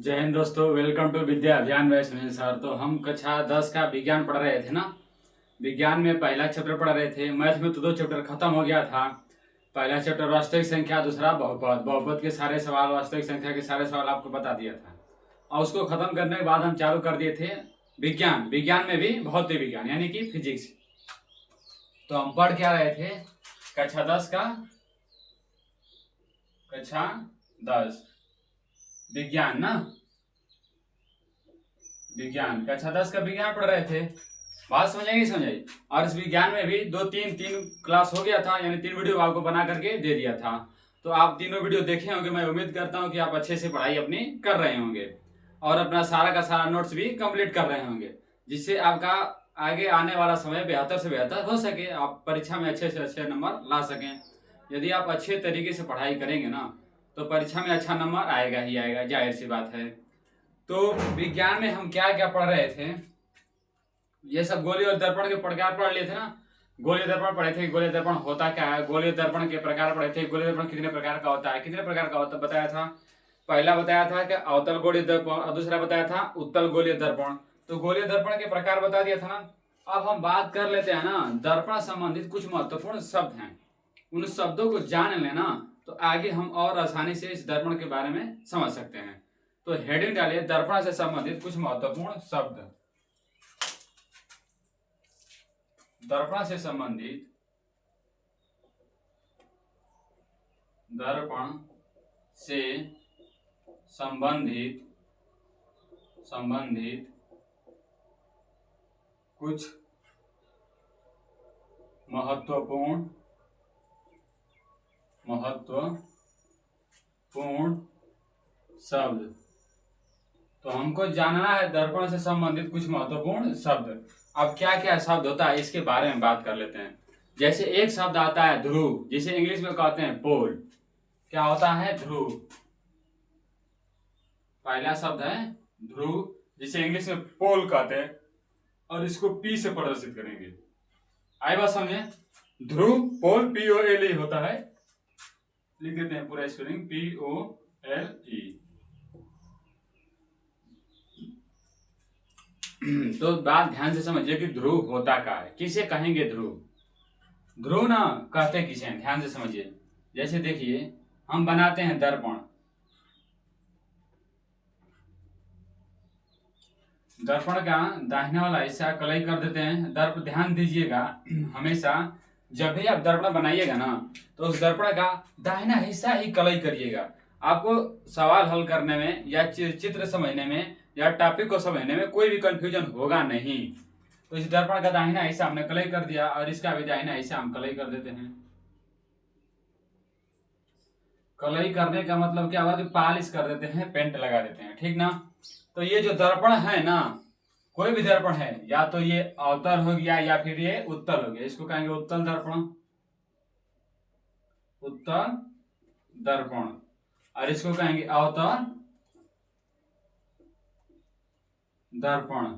जय हिंद दोस्तों, welcome to विद्या अभियान में सुनील सर। तो हम कक्षा 10 का विज्ञान पढ़ रहे थे ना। विज्ञान में पहला चैप्टर पढ़ रहे थे। मैथ में तो 2 चैप्टर खत्म हो गया था। पहला चैप्टर वास्तविक संख्या, दूसरा बहुपद। बहुपद के सारे सवाल, वास्तविक संख्या के सारे सवाल आपको बता दिया था। और उसको खत्म करने के बाद हम चालू कर दिए थे विज्ञान। विज्ञान में भी भौतिक विज्ञान यानी कि फिजिक्स। तो हम पढ़ क्या रहे थे कक्षा 10 का, कक्षा 10 विज्ञान ना, विज्ञान कक्षा 10 का विज्ञान पढ़ रहे थे। बात समझे नहीं समझे? और इस विज्ञान में भी तीन क्लास हो गया था, यानी 3 वीडियो आपको बना करके दे दिया था। तो आप तीनों वीडियो देखे होंगे। मैं उम्मीद करता हूं कि आप अच्छे से पढ़ाई अपनी कर रहे होंगे और अपना सारा का सारा नोट्स भी कंप्लीट कर रहे होंगे, जिससे आपका आगे आने वाला समय बेहतर से बेहतर हो सके, आप परीक्षा में अच्छे से अच्छे नंबर ला सकें। यदि आप अच्छे तरीके से पढ़ाई करेंगे ना, तो परीक्षा में अच्छा नंबर आएगा ही आएगा, जाहिर सी बात है। तो विज्ञान में हम क्या क्या पढ़ रहे थे, ये सब गोली और दर्पण के प्रकार पढ़ लिए थे ना। गोलीय दर्पण पढ़े थे, गोलीय दर्पण होता क्या है, गोलीय दर्पण के प्रकार पढ़े थे। गोलीय दर्पण कितने प्रकार का होता है, कितने प्रकार का होता बताया था। पहला बताया था कि अवतल गोलीय दर्पण और दूसरा बताया था उत्तल गोलीय दर्पण। तो गोलीय दर्पण के प्रकार बता दिया था ना। अब हम बात कर लेते हैं ना, दर्पण संबंधित कुछ महत्वपूर्ण शब्द हैं। उन शब्दों को जान लेना, तो आगे हम और आसानी से इस दर्पण के बारे में समझ सकते हैं। तो हेडिंग डालिए, दर्पण से संबंधित कुछ महत्वपूर्ण शब्द। दर्पण से संबंधित, दर्पण से संबंधित कुछ महत्वपूर्ण शब्द। तो हमको जानना है दर्पण से संबंधित कुछ महत्वपूर्ण शब्द। अब क्या क्या शब्द होता है इसके बारे में बात कर लेते हैं। जैसे एक शब्द आता है ध्रुव, जिसे इंग्लिश में कहते हैं पोल। क्या होता है? ध्रुव। पहला शब्द है ध्रुव, जिसे इंग्लिश में पोल कहते हैं, और इसको पी से प्रदर्शित करेंगे। आई बात समझे? ध्रुव, पोल, POLE होता है। लिख देते हैं पूरा स्पेलिंग, POLE। तो बात ध्यान से समझिए कि ध्रुव होता क्या है, किसे कहेंगे ध्रुव। ध्रुव ना कहते किसे हैं, ध्यान से समझिए। जैसे देखिए, हम बनाते हैं दर्पण। दर्पण का दाहिना वाला हिस्सा कलई कर देते हैं। ध्यान दीजिएगा, हमेशा जब भी आप दर्पण बनाइएगा ना, तो उस दर्पण का दाहिना हिस्सा ही कलई करिएगा। आपको सवाल हल करने में या चित्र समझने में या टॉपिक को समझने में कोई भी कंफ्यूजन होगा नहीं। तो इस दर्पण का दाहिना हिस्सा हमने कलई कर दिया, और इसका भी दाहिना हिस्सा हम कलई कर देते हैं। कलई करने का मतलब क्या हुआ कि पॉलिश कर देते हैं, पेंट लगा देते हैं, ठीक ना। तो ये जो दर्पण है ना, कोई भी दर्पण है, या तो ये अवतल हो गया या फिर ये उत्तल हो गया, इसको कहेंगे उत्तल दर्पण, उत्तल दर्पण। और इसको कहेंगे अवतल दर्पण।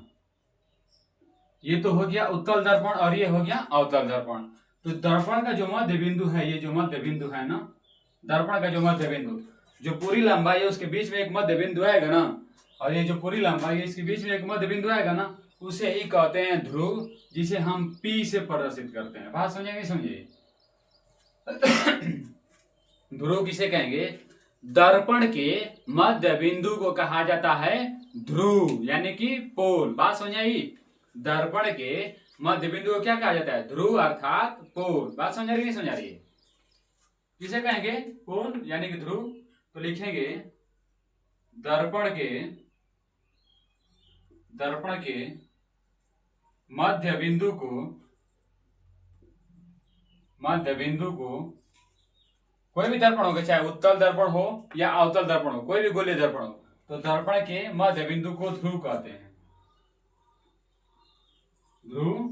ये तो हो गया उत्तल दर्पण और ये हो गया अवतल दर्पण। तो दर्पण का जो मध्य बिंदु है, ये जो मध्य बिंदु है ना, दर्पण का जो मध्य बिंदु, जो पूरी लंबाई है उसके बीच में एक मध्य बिंदु आएगा ना, और ये जो पूरी लंबाई है इसके बीच में एक मध्य बिंदु आएगा ना, उसे ही कहते हैं ध्रुव, जिसे हम P से प्रदर्शित करते हैं। बात समझे नहीं समझे? ध्रुव किसे कहेंगे? दर्पण के मध्य बिंदु को कहा जाता है ध्रुव, यानी कि पोल। बात समझ आई? दर्पण के मध्य बिंदु को क्या कहा जाता है? ध्रुव अर्थात पोल। बात समझ रही नहीं समझ रही है? किसे कहेंगे? पोल यानी कि ध्रुव। तो लिखेंगे दर्पण के मध्य बिंदु को कोई भी दर्पण हो, चाहे उत्तल दर्पण हो या अवतल दर्पण हो, कोई भी गोलीय दर्पण हो, तो दर्पण के मध्य बिंदु को ध्रुव कहते हैं, ध्रुव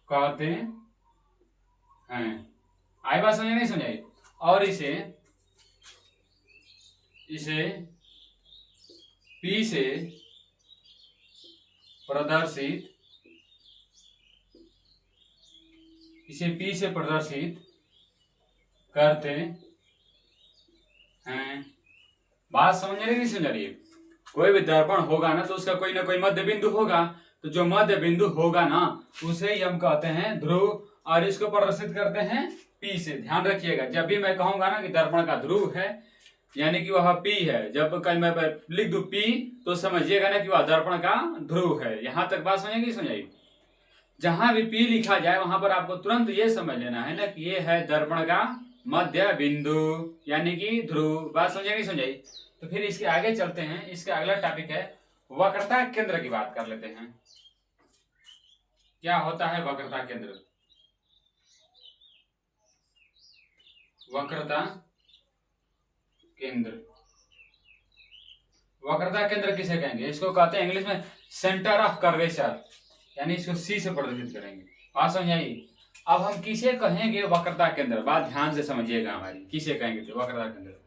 कहते हैं। आई बात समझ नहीं समझाई? और इसे P से प्रदर्शित करते हैं। बात समझ रही नहीं समझ रही है? कोई भी दर्पण होगा ना तो उसका कोई ना कोई मध्य बिंदु होगा, तो जो मध्य बिंदु होगा ना उसे ही हम कहते हैं ध्रुव, और इसको प्रदर्शित करते हैं P से। ध्यान रखिएगा, जब भी मैं कहूंगा ना कि दर्पण का ध्रुव है यानी कि वह P है, जब कहीं मैं लिख दूं P तो समझिएगा ना कि वह दर्पण का ध्रुव है। यहां तक बात समझेगी समझाइए। जहां भी P लिखा जाए वहां पर आपको तुरंत ये समझ लेना है ना कि ये है दर्पण का मध्य बिंदु यानी कि ध्रुव। बात समझेगी समझाइए। तो फिर इसके आगे चलते हैं, इसका अगला टॉपिक है वक्रता केंद्र की बात कर लेते हैं। क्या होता है वक्रता केंद्र? वक्रता केंद्र, वक्रता केंद्र किसे कहेंगे? इसको कहते हैं इंग्लिश में सेंटर ऑफ कर्वेचर, यानी इसको सी से प्रदर्शित करेंगे। बात समझाइए। अब हम किसे कहेंगे वक्रता केंद्र? बात ध्यान से समझिएगा हमारी, किसे कहेंगे तो वक्रता केंद्र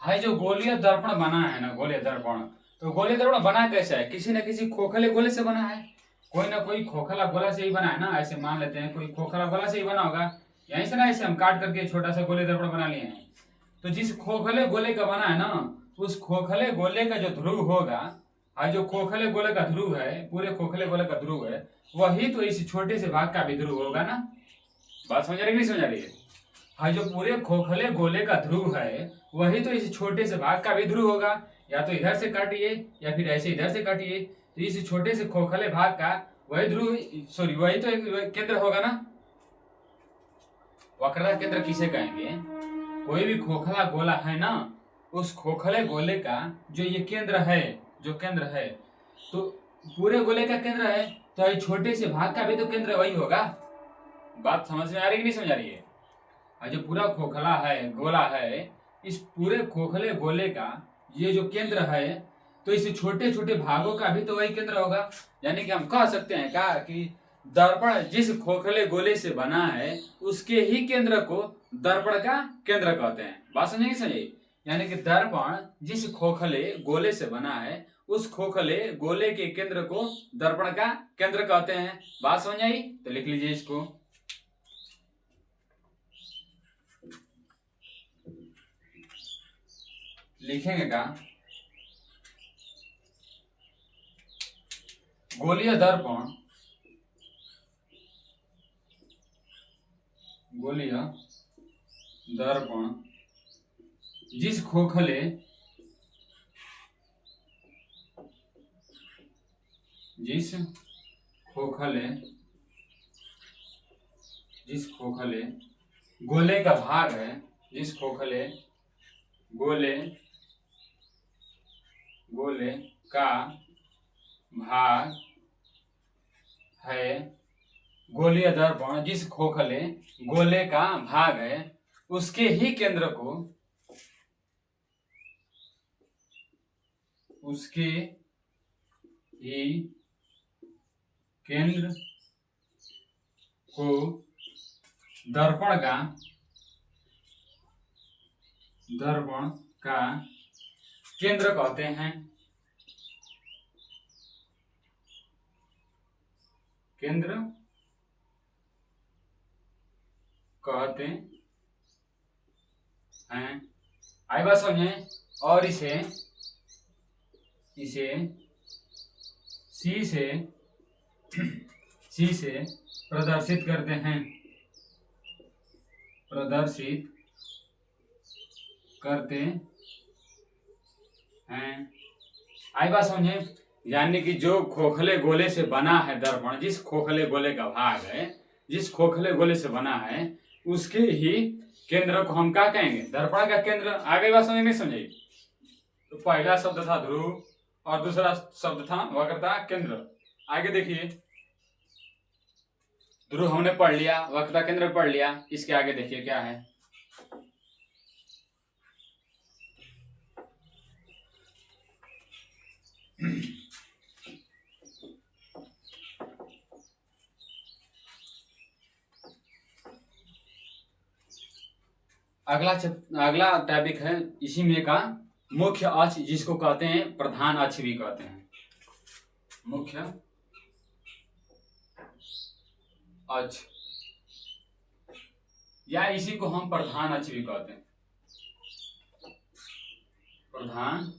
है जो गोलीय दर्पण बना है ना, गोलीय दर्पण। तो गोलीय दर्पण बना कैसे है? किसी न किसी खोखले गोले से बना है, कोई ना कोई खोखला गोला से ही बना है ना। ऐसे मान लेते हैं कोई खोखला गोला से ही बना होगा, यहीं से ना ऐसे हम काट करके छोटा सा गोलीय दर्पण बना लिए हैं। तो जिस खोखले गोले का बना है ना, उस खोखले गोले का जो ध्रुव होगा, और जो खोखले गोले का ध्रुव है, पूरे खोखले गोले का ध्रुव है, वही तो इस छोटे से भाग का भी ध्रुव होगा ना। बात समझ रही नहीं समझ रही है? हाँ, जो पूरे खोखले गोले का ध्रुव है वही तो इस छोटे से भाग का भी ध्रुव होगा। या तो इधर से काटिए या फिर ऐसे इधर से काटिए, तो इस छोटे से खोखले भाग का वही ध्रुव, सॉरी वही तो एक केंद्र होगा ना। वक्रता केंद्र किसे कहेंगे? कोई भी खोखला गोला है ना, उस खोखले गोले का जो ये केंद्र है, जो केंद्र है, तो पूरे गोले का केंद्र है, तो ये छोटे से भाग का भी तो केंद्र वही होगा। बात समझ में आ रही कि नहीं समझ आ रही है? और जो पूरा खोखला है, गोला है, इस पूरे खोखले गोले का ये जो केंद्र है, तो इस छोटे छोटे भागों का भी तो वही केंद्र होगा। यानी कि हम कह सकते हैं क्या कि दर्पण जिस खोखले गोले से बना है उसके ही केंद्र को दर्पण का केंद्र कहते हैं। बात समझेंगे सही? यानी कि दर्पण जिस खोखले गोले से बना है उस खोखले गोले के केंद्र को दर्पण का केंद्र कहते हैं। बात समझ आई? तो लिख लीजिए इसको। लिखेंगे क्या? गोलीय दर्पण, गोलीय दर्पण जिस खोखले गोले का भाग है, जिस खोखले गोले का भाग है, गोलीय दर्पण जिस खोखले गोले का भाग है उसके ही केंद्र को, उसके ही केंद्र को दर्पण का केंद्र कहते हैं। केंद्र कहते हैं। आई बात समझे? और इसे सी से प्रदर्शित करते हैं, आई बात समझे? यानी कि जो खोखले गोले से बना है दर्पण, जिस खोखले गोले का भाग है, जिस खोखले गोले से बना है उसके ही केंद्र को हम क्या कहेंगे? दर्पण का केंद्र। आगे बात समझ नहीं समझी? तो पहला शब्द था ध्रुव और दूसरा शब्द था वक्रता केंद्र। आगे देखिए, ध्रुव हमने पढ़ लिया, वक्रता केंद्र पढ़ लिया, इसके आगे देखिए क्या है। अगला टॉपिक है इसी में का मुख्य अक्ष, जिसको कहते हैं प्रधान अक्ष भी कहते हैं। मुख्य अक्ष या इसी को हम प्रधान अक्ष भी कहते हैं। प्रधान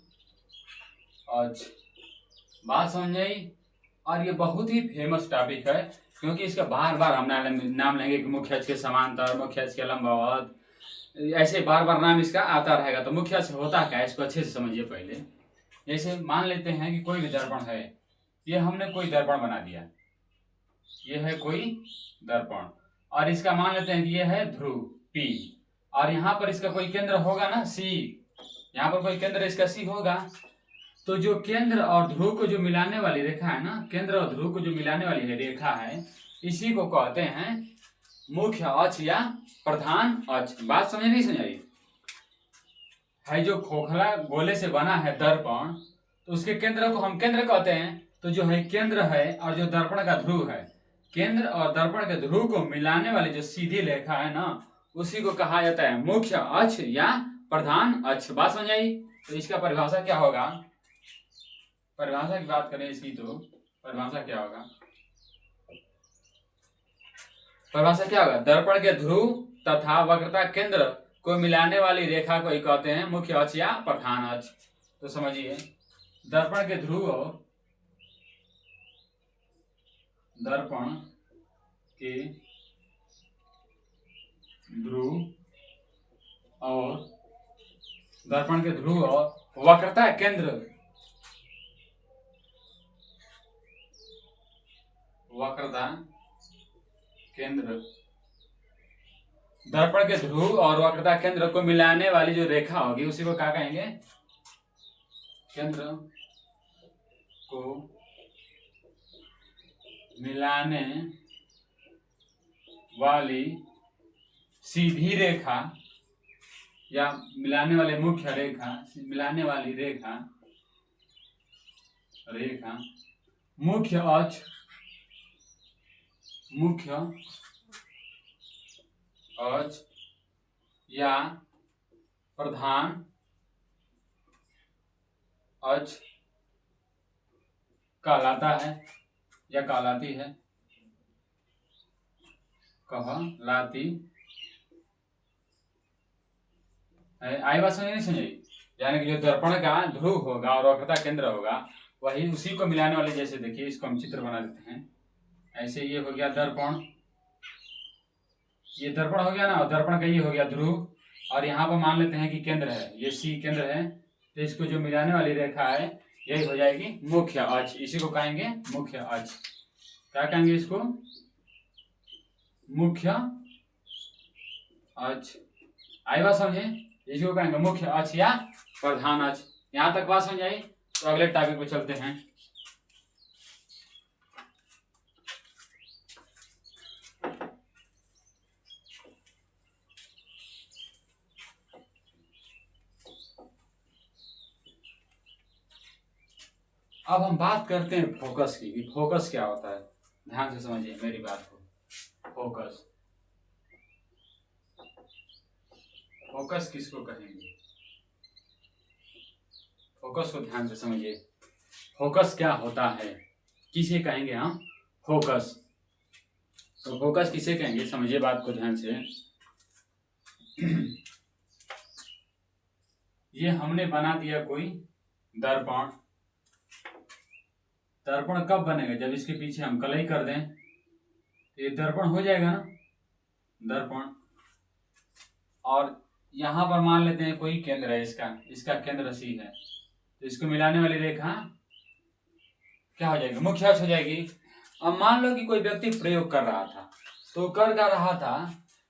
अक्ष। बात समझ आई। और ये बहुत ही फेमस टॉपिक है, क्योंकि इसका बार बार हम नाम लेंगे कि मुख्य अक्ष के समांतर, मुख्य अक्ष के लंबवत, ऐसे बार बार नाम इसका आता रहेगा। तो मुख्य अक्ष होता क्या है इसको अच्छे से समझिए पहले। जैसे मान लेते हैं कि कोई भी दर्पण है, ये हमने कोई दर्पण बना दिया, ये है कोई दर्पण, और इसका मान लेते हैं कि ये है ध्रुव P, और यहाँ पर इसका कोई केंद्र होगा ना C, यहाँ पर कोई केंद्र इसका C होगा। तो जो केंद्र और ध्रुव को जो मिलाने वाली रेखा है ना, केंद्र और ध्रुव को जो मिलाने वाली है रेखा है, इसी को कहते हैं मुख्य अक्ष या प्रधान अक्ष। बात समझ नहीं समझाई है। जो खोखला गोले से बना है दर्पण, तो उसके केंद्र को हम केंद्र कहते हैं। तो जो है केंद्र है और जो दर्पण का ध्रुव है, केंद्र और दर्पण के ध्रुव को मिलाने वाली जो सीधी रेखा है ना, उसी को कहा जाता है मुख्य अक्ष या प्रधान अक्ष। बात समझ आई। तो इसका परिभाषा क्या होगा, परिभाषा की बात करें इसकी, तो परिभाषा क्या होगा, परिभाषा क्या होगा, दर्पण के ध्रुव तथा वक्रता केंद्र को मिलाने वाली रेखा को ही कहते हैं मुख्य अक्ष या प्रधान अक्ष। तो समझिए, दर्पण के ध्रुव और दर्पण के ध्रुव और दर्पण के ध्रुव और वक्रता केंद्र, वक्रता केंद्र, दर्पण के ध्रुव और वक्रता केंद्र को मिलाने वाली जो रेखा होगी उसी को क्या कहेंगे, केंद्र को मिलाने वाली सीधी रेखा या मिलाने वाले मुख्य रेखा, मिलाने वाली रेखा, रेखा मुख्य अक्ष, मुख्य अक्ष या प्रधान अक्ष कहलाता है या कहलाती है, कहलाती है। आई बात समझ नहीं समझी। यानी कि जो दर्पण का ध्रुव होगा और वक्रता केंद्र होगा, वही उसी को मिलाने वाले, जैसे देखिए इसको हम चित्र बना देते हैं। ऐसे ये हो गया दर्पण, ये दर्पण हो गया ना, और दर्पण का ये हो गया ध्रुव, और यहाँ पर मान लेते हैं कि केंद्र है, ये C केंद्र है। तो इसको जो मिलाने वाली रेखा है यही हो जाएगी मुख्य अक्ष। इसी को कहेंगे मुख्य अक्ष। क्या कहेंगे इसको, मुख्य अक्ष। आई बात समझे। इसको कहेंगे मुख्य अक्ष या प्रधान अक्ष। यहाँ तक बात समझ आई। तो अगले टॉपिक पे चलते हैं। अब हम बात करते हैं फोकस की। फोकस क्या होता है, ध्यान से समझिए मेरी बात को। फोकस, फोकस किसको कहेंगे, फोकस को ध्यान से समझिए। फोकस क्या होता है, किसे कहेंगे हम फोकस। तो फोकस किसे कहेंगे, समझिए बात को ध्यान से। ये हमने बना दिया कोई दर्पण। दर्पण कब बनेगा, जब इसके पीछे हम कलई कर दें तो ये दर्पण हो जाएगा ना, दर्पण। और यहाँ पर मान लेते हैं कोई केंद्र है इसका, इसका केंद्र C है। तो इसको मिलाने वाली रेखा क्या हो जाएगी, मुख्य अक्ष हो जाएगी। अब मान लो कि कोई व्यक्ति प्रयोग कर रहा था, तो कर क्या रहा था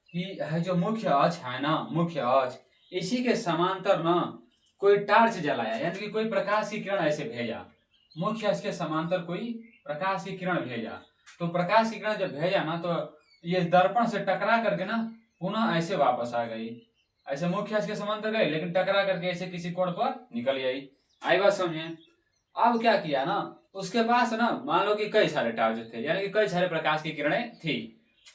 कि जो मुख्य अक्ष है ना, मुख्य अक्ष, इसी के समांतर ना कोई टार्च जलाया, यानी कि कोई प्रकाश की किरण ऐसे भेजा। मुख्य अक्ष के समांतर कोई प्रकाश की किरण भेजा। तो प्रकाश की किरण जब भेजा ना, तो ये दर्पण से टकरा करके ना पुनः ऐसे वापस आ गई। ऐसे मुख्य अक्ष के समांतर गई, लेकिन टकरा करके ऐसे किसी कोण पर निकल गई। आई बात समझे। अब क्या किया ना, उसके पास ना मान लो कि कई सारे टार्च थे, यानी कि कई सारे प्रकाश की किरणें थी।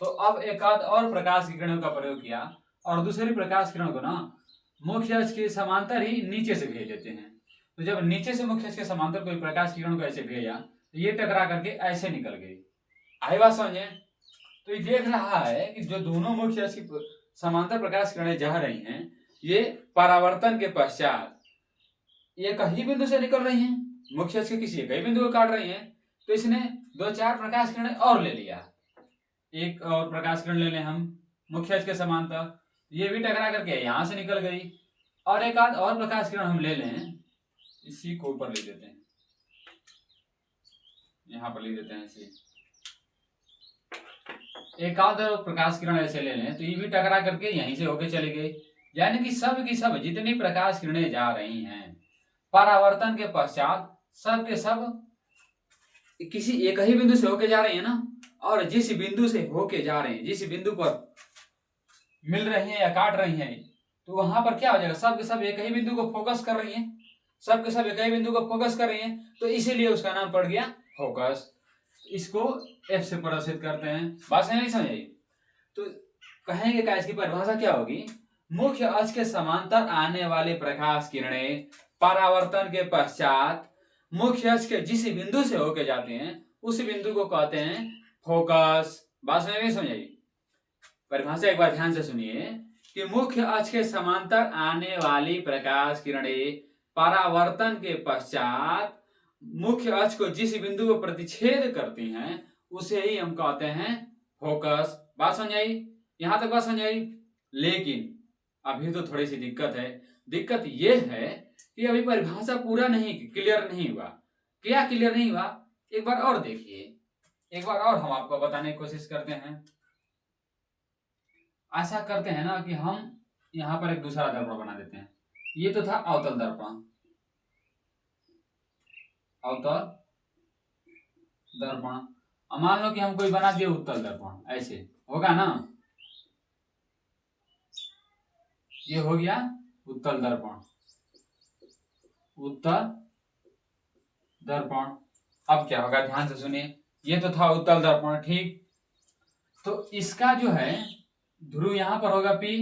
तो अब एक आध और प्रकाश की किरणों का प्रयोग किया, और दूसरी प्रकाश किरण को ना मुख्य अक्ष के समांतर ही नीचे से भेज देते हैं। तो जब नीचे से मुख्य अक्ष के समांतर कोई प्रकाश किरण को ऐसे भेजा, तो ये टकरा करके ऐसे निकल गई। आई बात समझे। तो ये देख रहा है कि जो दोनों मुख्य अक्ष की समांतर प्रकाश किरणें जा रही हैं, ये परावर्तन के पश्चात एक ही बिंदु से निकल रही हैं, मुख्य अक्ष के किसी एक ही बिंदु को काट रही हैं, तो इसने 2-4 प्रकाश किरण और ले लिया। एक और प्रकाश किरण ले लें हम मुख्य अक्ष के समांतर, ये भी टकरा करके यहां से निकल गई। और एक आध और प्रकाश किरण हम ले लें, इसी को ऊपर ले देते हैं, यहां पर लिख देते हैं इसे। एक आध प्रकाश किरण ऐसे ले लें तो ये भी टकरा करके यहीं से होके चली गई। यानी कि सब की सब जितनी प्रकाश किरणें जा रही हैं परावर्तन के पश्चात सब के सब किसी एक ही बिंदु से होके जा रही है ना, और जिस बिंदु से होके जा रहे हैं, जिस बिंदु पर मिल रही हैं या काट रही हैं, तो वहां पर क्या हो जाएगा, सब के सब एक ही बिंदु को फोकस कर रही हैं, सब के सब एक ही बिंदु को फोकस कर रही हैं, तो इसीलिए उसका नाम पड़ गया फोकस। इसको एफ से प्रदर्शित करते हैं। बात समझ नहीं समझ आई? तो कहेंगे क्या, इसकी परिभाषा क्या होगी, मुख्य अक्ष के समांतर आने वाली प्रकाश किरणें परावर्तन के पश्चात मुख्य अक्ष के जिस बिंदु से होके जाते हैं उस बिंदु को कहते हैं फोकस। बात समझ नहीं समझ आई? परिभाषा एक बार ध्यान से सुनिए कि मुख्य अक्ष के समांतर आने वाली प्रकाश किरणें परावर्तन के पश्चात मुख्य अक्ष को जिस बिंदु को प्रतिच्छेद करती हैं उसे ही हम कहते हैं फोकस। बात समझ आई? यहां तक बात समझ आई? लेकिन अभी तो थोड़ी सी दिक्कत है। दिक्कत यह है कि अभी परिभाषा पूरा नहीं, क्लियर नहीं हुआ। क्या क्लियर नहीं हुआ, एक बार और देखिए, एक बार और हम आपको बताने की कोशिश करते हैं। ऐसा करते हैं ना कि हम यहां पर एक दूसरा दर्पण बना देते हैं। ये तो था अवतल दर्पण, अवतल दर्पण। मान लो कि हम कोई बना दिए उत्तल दर्पण, ऐसे होगा ना, ये हो गया उत्तल दर्पण, उत्तल दर्पण। अब क्या होगा, ध्यान से सुनिए, ये तो था उत्तल दर्पण, ठीक। तो इसका जो है ध्रुव यहां पर होगा P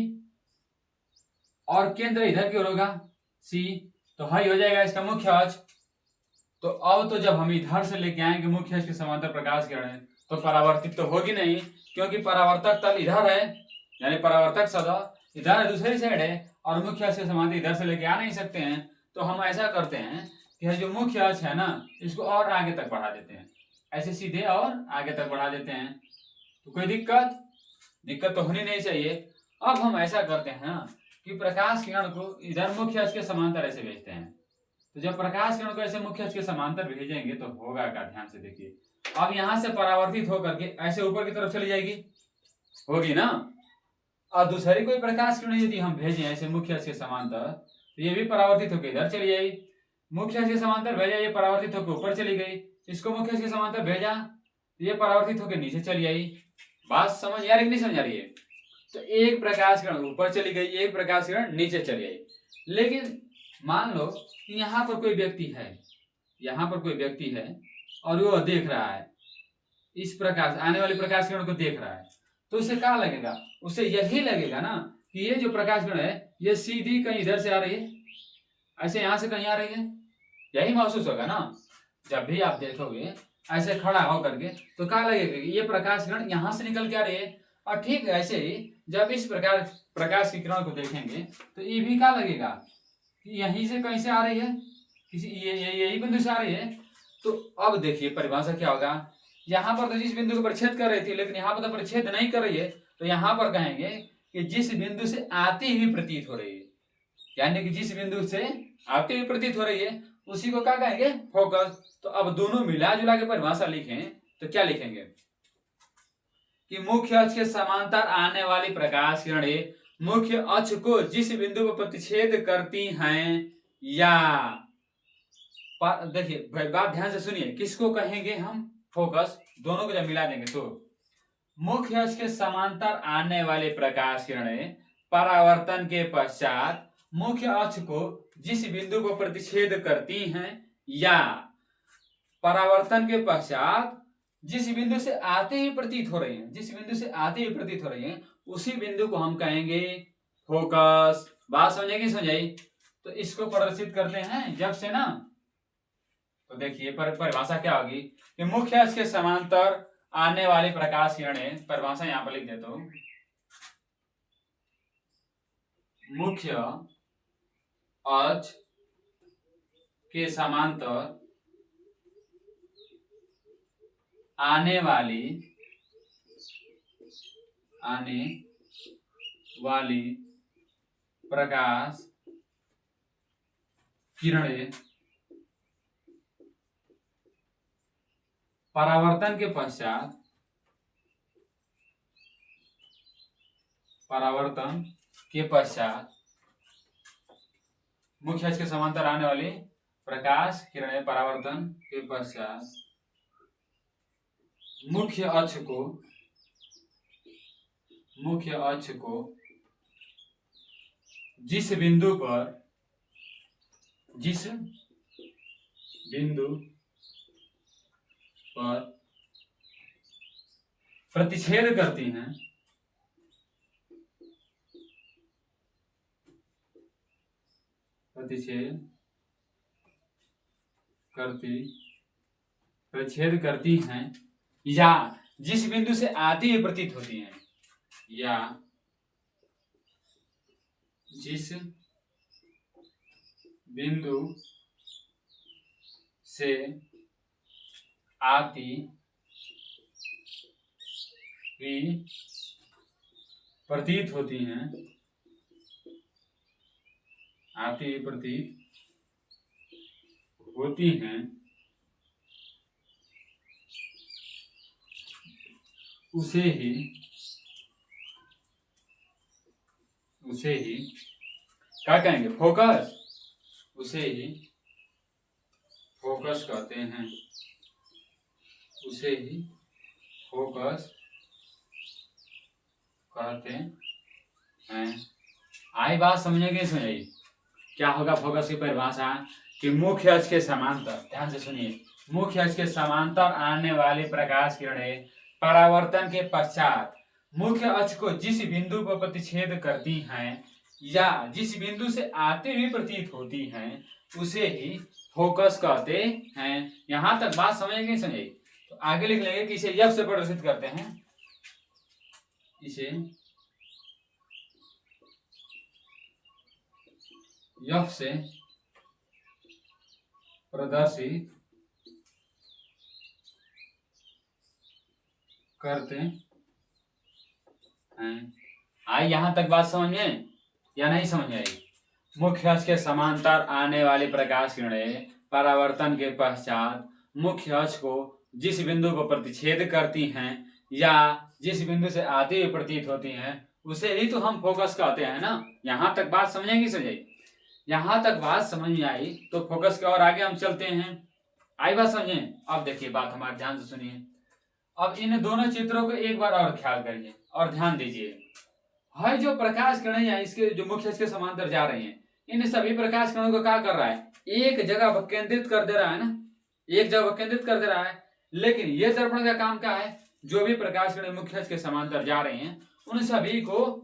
और केंद्र इधर की ओर होगा C, तो हाई हो जाएगा इसका मुख्य अक्ष। तो अब तो जब हम इधर से लेके आएंगे मुख्य अक्ष के समांतर प्रकाश किरणें तो परावर्तित तो होगी नहीं, क्योंकि परावर्तक तल इधर है, यानी परावर्तक सतह इधर दूसरी साइड है और मुख्य अक्ष के समांतर इधर से लेके आ नहीं सकते हैं। तो हम ऐसा करते हैं कि जो मुख्य अक्ष है ना इसको और आगे तक बढ़ा देते हैं, ऐसे सीधे और आगे तक बढ़ा देते हैं। तो कोई दिक्कत तो होनी नहीं चाहिए। अब हम ऐसा करते हैं ना कि प्रकाश किरण को इधर मुख्य अक्ष के समांतर ऐसे भेजते हैं। तो जब प्रकाश किरण को ऐसे मुख्य अक्ष के समांतर भेजेंगे तो होगा क्या, ध्यान से देखिए। अब यहां से परावर्तित होकर के ऐसे ऊपर की तरफ चली जाएगी, होगी ना। और दूसरी कोई प्रकाश किरण यदि हम भेजें ऐसे मुख्य अक्ष के समांतर तो ये भी परावर्तित होकर इधर चली जाएगी। मुख्य अक्ष के समांतर भेजा, ये परावर्तित होकर ऊपर चली गई। इसको मुख्य अक्ष के समांतर भेजा, ये परावर्तित होकर नीचे चली आई। बात समझ आ रही है नहीं समझ आ रही है? तो एक प्रकाश किरण ऊपर चली गई, एक प्रकाश किरण नीचे चली आई। लेकिन मान लो कि यहाँ पर कोई व्यक्ति है, यहाँ पर कोई व्यक्ति है और वो देख रहा है, इस प्रकाश आने वाली प्रकाश किरण को देख रहा है, तो उसे क्या लगेगा, उसे यही लगेगा ना कि ये जो प्रकाश किरण है ये सीधी कहीं इधर से आ रही है, ऐसे यहाँ से कहीं आ रही है, यही महसूस होगा ना। जब भी आप देखोगे ऐसे खड़ा होकर के तो क्या लगेगा कि ये प्रकाश किरण यहाँ से निकल के आ रही है। और ठीक ऐसे ही जब इस प्रकार प्रकाश की किरण को देखेंगे तो ये भी क्या लगेगा कि यहीं से कहीं से आ रही है, किसी यही बिंदु से आ रही है। तो अब देखिए परिभाषा क्या होगा, यहाँ पर तो जिस बिंदु को परिच्छेद कर रही थी लेकिन यहाँ पर तो परिच्छेद नहीं कर रही है, तो यहाँ पर कहेंगे कि जिस बिंदु से आती हुई प्रतीत हो रही है, यानी कि जिस बिंदु से आती हुई प्रतीत हो रही है उसी को क्या कहेंगे, फोकस। तो अब दोनों मिला जुला के परिभाषा लिखें तो क्या लिखेंगे कि मुख्य अक्ष के समांतर आने वाली प्रकाश किरणें मुख्य अक्ष को जिस बिंदु पर प्रतिच्छेद करती हैं, या देखिए बात ध्यान से सुनिए, किसको कहेंगे हम, फोकस। दोनों को जब मिला देंगे तो मुख्य अक्ष के समांतर आने वाले प्रकाश किरणें परावर्तन के पश्चात मुख्य अक्ष को जिस बिंदु को प्रतिच्छेद करती हैं या परावर्तन के पश्चात जिस बिंदु से आते ही प्रतीत हो रही हैं, जिस बिंदु से आते ही प्रतीत हो रही हैं उसी बिंदु को हम कहेंगे फोकस। बात समझेगी समझाई? तो इसको प्रदर्शित करते हैं जब से ना, तो देखिए परिभाषा क्या होगी कि मुख्य अक्ष के समांतर आने वाली प्रकाश किरणें, परिभाषा यहां पर लिख देता हूं, मुख्य अक्ष के समांतर आने वाली प्रकाश किरणें परावर्तन के पश्चात मुख्य अक्ष के समांतर आने वाली प्रकाश किरणें परावर्तन के पश्चात मुख्य अक्ष को जिस बिंदु पर प्रतिच्छेद करती हैं या जिस बिंदु से आती हुई प्रतीत होती हैं या जिस बिंदु से आती हुई प्रतीत होती हैं उसे ही क्या कहेंगे? फोकस। उसे ही फोकस कहते हैं। आई बात समझेंगे? समझाइए क्या होगा फोकस की परिभाषा कि मुख्य अक्ष के समांतर, ध्यान से सुनिए, मुख्य अक्ष के समांतर आने वाली प्रकाश किरणें परावर्तन के पश्चात मुख्य अक्ष को जिस बिंदु पर प्रतिच्छेद करती हैं या जिस बिंदु से आते हुए प्रतीत होती हैं उसे ही फोकस कहते हैं। यहां तक बात समझेंगे? समझिए। तो आगे लिख लेंगे कि इसे यफ से प्रदर्शित करते हैं। इसे यफ से प्रदर्शित करते हैं। आई यहां तक बात समझ में या नहीं समझ आई? मुख्य अक्ष के समांतर आने वाली प्रकाश किरणें परावर्तन के पश्चात मुख्य अक्ष को जिस बिंदु पर प्रतिच्छेद करती हैं या जिस बिंदु से आती हुई प्रतीत होती हैं उसे ही तो हम फोकस कहते हैं ना। यहां तक बात समझेंगे? समझाइए। यहां तक बात समझ में आई तो फोकस के और आगे हम चलते हैं। आई बात समझे? अब देखिए, बात हमारे ध्यान से सुनिए। अब इन दोनों चित्रों को एक बार और ख्याल करिए और ध्यान दीजिए। है जो प्रकाश किरणें हैं इसके जो मुख्य अक्ष के समांतर जा रही हैं, इन सभी प्रकाश किरणों को क्या कर रहा है? एक जगह केंद्रित कर दे रहा है ना, एक जगह केंद्रित कर दे रहा है। लेकिन ये दर्पण का काम क्या है? जो भी प्रकाश किरणें मुख्य अक्ष के समांतर जा रही हैं उन सभी को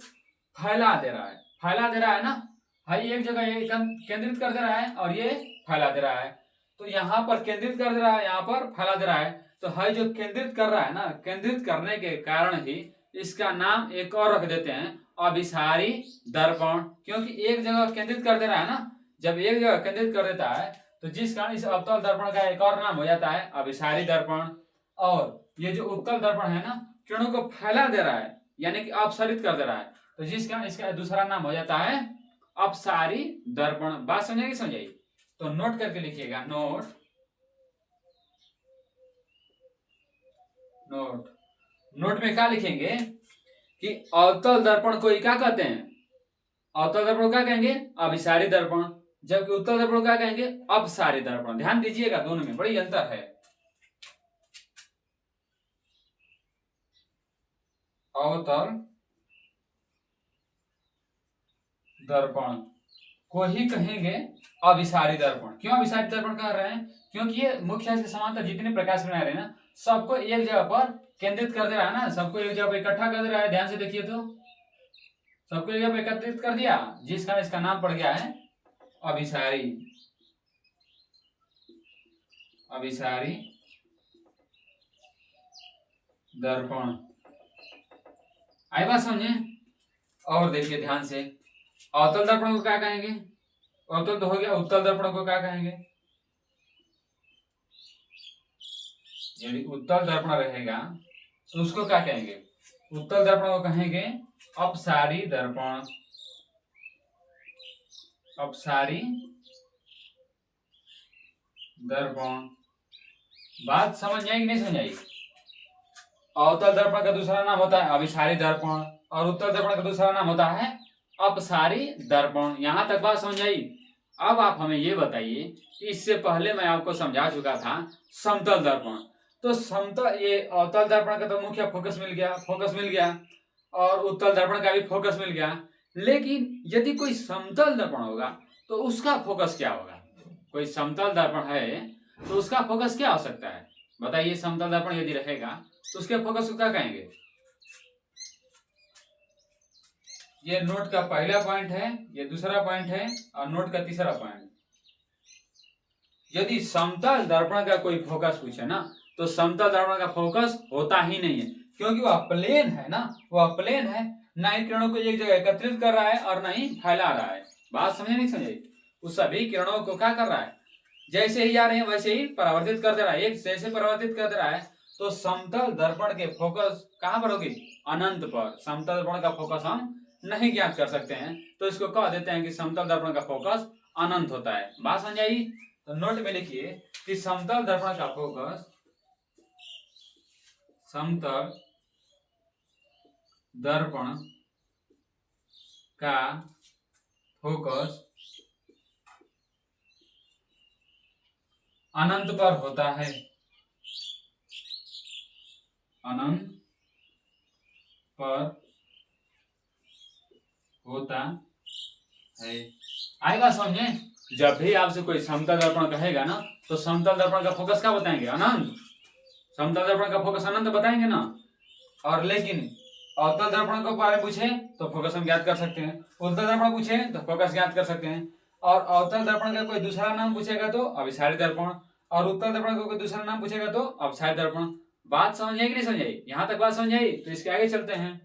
फैला दे रहा है ना। है एक जगह ये केंद्रित कर दे रहा है और ये फैला दे रहा है। तो यहाँ पर केंद्रित कर दे रहा है, यहाँ पर फैला दे रहा है। तो है जो केंद्रित कर रहा है ना, केंद्रित करने के कारण ही इसका नाम एक और रख देते हैं, अभिसारी दर्पण। क्योंकि एक जगह केंद्रित कर दे रहा है ना, जब एक जगह केंद्रित कर देता है तो जिस कारण इस अवतल दर्पण का एक और नाम हो जाता है अभिसारी दर्पण। और ये जो उत्तल दर्पण है ना, किरणों को फैला दे रहा है यानी कि अपसरित कर दे रहा है, तो जिस कारण इसका दूसरा नाम हो जाता है अपसारी दर्पण। बात समझेगी? समझाइए। तो नोट करके लिखिएगा। नोट में क्या लिखेंगे कि अवतल दर्पण को क्या कहते हैं? अवतल दर्पण को क्या कहेंगे? अभिसारी दर्पण। जबकि उत्तल दर्पण को क्या कहेंगे? अपसारी दर्पण। ध्यान दीजिएगा, दोनों में बड़ी अंतर है। अवतल दर्पण को ही कहेंगे अभिसारी दर्पण। क्यों अभिसारी दर्पण कह रहे हैं? क्योंकि ये मुख्य अक्ष के समांतर जितने प्रकाश किरणें आ रहे हैं ना, सबको एक जगह पर केंद्रित कर दे रहा है ना, सबको एक जगह पर इकट्ठा कर दे रहा है। ध्यान से देखिए तो सबको एक जगह पर एकत्रित कर दिया, जिस कारण इसका नाम पड़ गया है अभिसारी दर्पण। आई बात समझे? और देखिए ध्यान से, अवतल दर्पण को क्या कहेंगे? अवतल तो हो गया। उत्तल दर्पण को क्या कहेंगे? यदि उत्तल दर्पण रहेगा तो उसको क्या कहेंगे? उत्तल दर्पण को कहेंगे अपसारी दर्पण। अपसारी दर्पण। बात समझ आई कि नहीं समझ आई? अवतल दर्पण का दूसरा नाम होता है अभिसारी दर्पण और उत्तल दर्पण का दूसरा नाम होता है अपसारी दर्पण। यहां तक बात समझ आई? अब आप हमें ये बताइए कि इससे पहले मैं आपको समझा चुका था समतल दर्पण। तो समतल, ये अवतल दर्पण का तो मुख्य फोकस मिल गया और उत्तल दर्पण का भी फोकस मिल गया। लेकिन यदि कोई समतल दर्पण होगा तो उसका फोकस क्या होगा? कोई समतल दर्पण है तो उसका फोकस क्या हो सकता है? बताइए। समतल दर्पण यदि रहेगा तो उसके फोकस को क्या कहेंगे? ये नोट का पहला पॉइंट है, ये दूसरा पॉइंट है और नोट का तीसरा पॉइंट। यदि समतल दर्पण का कोई फोकस पूछे ना तो समतल दर्पण का फोकस होता ही नहीं है, क्योंकि वह प्लेन है ना, वह प्लेन है, ना ही किरणों को एक जगह एकत्रित कर रहा है और ना ही फैला रहा है। बात समझे नहीं समझे? उस सभी किरणों को क्या कर रहा है? जैसे ही आ रहे हैं वैसे ही परावर्तित कर दे रहा है, एक जैसे परावर्तित कर दे रहा है। तो समतल दर्पण के फोकस कहां पर होगी? अनंत पर। समतल दर्पण का फोकस हम नहीं ज्ञात कर सकते हैं, तो इसको कह देते हैं कि समतल दर्पण का फोकस अनंत होता है। बात समझ आई? तो नोट में लिखिए कि समतल दर्पण का फोकस, समतल दर्पण का फोकस अनंत पर होता है। अनंत पर होता है। आएगा समझे? जब भी आपसे कोई समतल दर्पण कहेगा ना तो समतल दर्पण का फोकस क्या बताएंगे? अनंत। समतल दर्पण का फोकस अनंत बताएंगे ना। और लेकिन अवतल दर्पण को बारे में पूछे तो फोकस हम ज्ञात कर सकते हैं, उत्तल दर्पण पूछे तो फोकस ज्ञात कर सकते हैं। और अवतल दर्पण का कोई दूसरा नाम पूछेगा तो अभिसारी दर्पण, और उत्तल दर्पण का कोई दूसरा नाम पूछेगा तो अपसारी दर्पण। बात समझ आई कि नहीं समझ आई? यहां तक बात समझ आई? तो इसके आगे चलते हैं।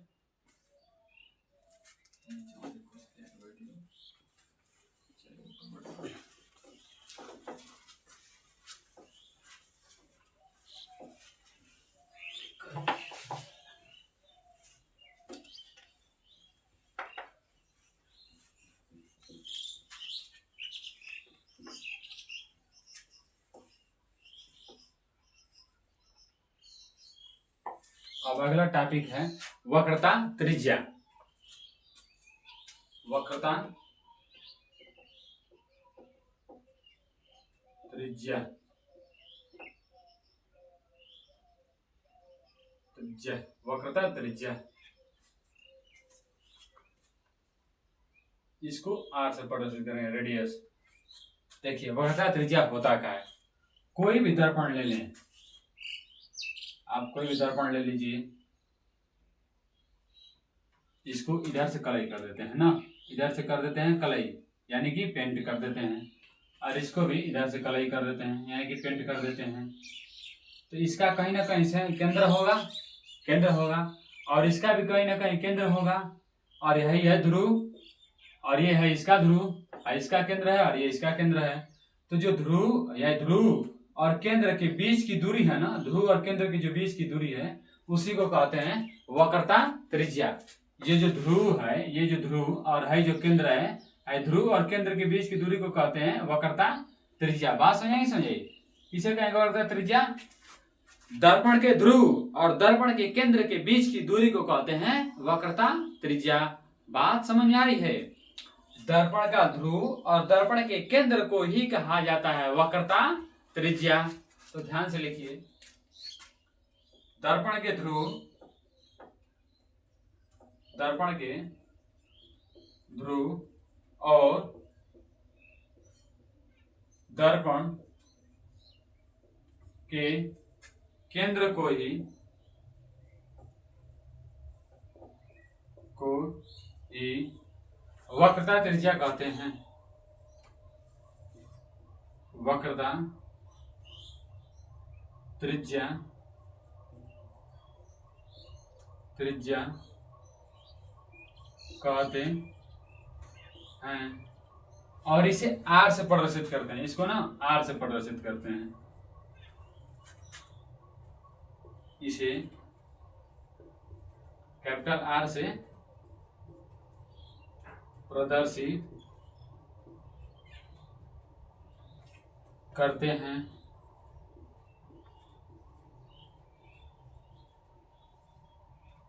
अब अगला टॉपिक है वक्रता त्रिज्या। वक्रता त्रिज्या। वक्रता त्रिज्या, इसको आर से प्रदर्शित करेंगे, रेडियस। देखिए वक्रता त्रिज्या होता क्या है? कोई भी दर्पण ले लें आप, कोई भी दर्पण ले लीजिए, इसको इधर से कलई कर देते हैं ना, इधर से कर देते हैं कलई यानी कि पेंट कर देते हैं, और इसको भी इधर से कलई कर देते हैं यानी कि पेंट कर देते हैं। तो इसका कहीं ना कहीं से केंद्र होगा और इसका भी कहीं ना कहीं केंद्र होगा, और यही है ध्रुव, और ये है इसका ध्रुव, इसका केंद्र है और ये इसका केंद्र है। तो जो ध्रुव और केंद्र के बीच की दूरी है ना, ध्रुव और केंद्र की जो बीच की दूरी है उसी को कहते हैं वक्रता त्रिज्या। ये जो ध्रुव है, ये जो ध्रुव और है जो केंद्र है, ध्रुव और केंद्र के बीच की दूरी को कहते हैं वक्रता त्रिज्या। बात समझे नहीं समझे? किसे कहेंगे वक्रता त्रिज्या? दर्पण के ध्रुव और दर्पण के केंद्र के बीच की दूरी को कहते हैं वक्रता त्रिज्या। बात समझ में आ रही है? दर्पण का ध्रुव और दर्पण के केंद्र को ही कहा जाता है वक्रता त्रिज्या। तो ध्यान से लिखिए, दर्पण के ध्रुव, दर्पण के ध्रुव और दर्पण के केंद्र को ही वक्रता त्रिज्या कहते हैं। वक्रता त्रिज्या कहते हैं, और इसे आर से प्रदर्शित करते हैं। इसको ना आर से प्रदर्शित करते हैं। इसे कैपिटल आर से प्रदर्शित करते हैं।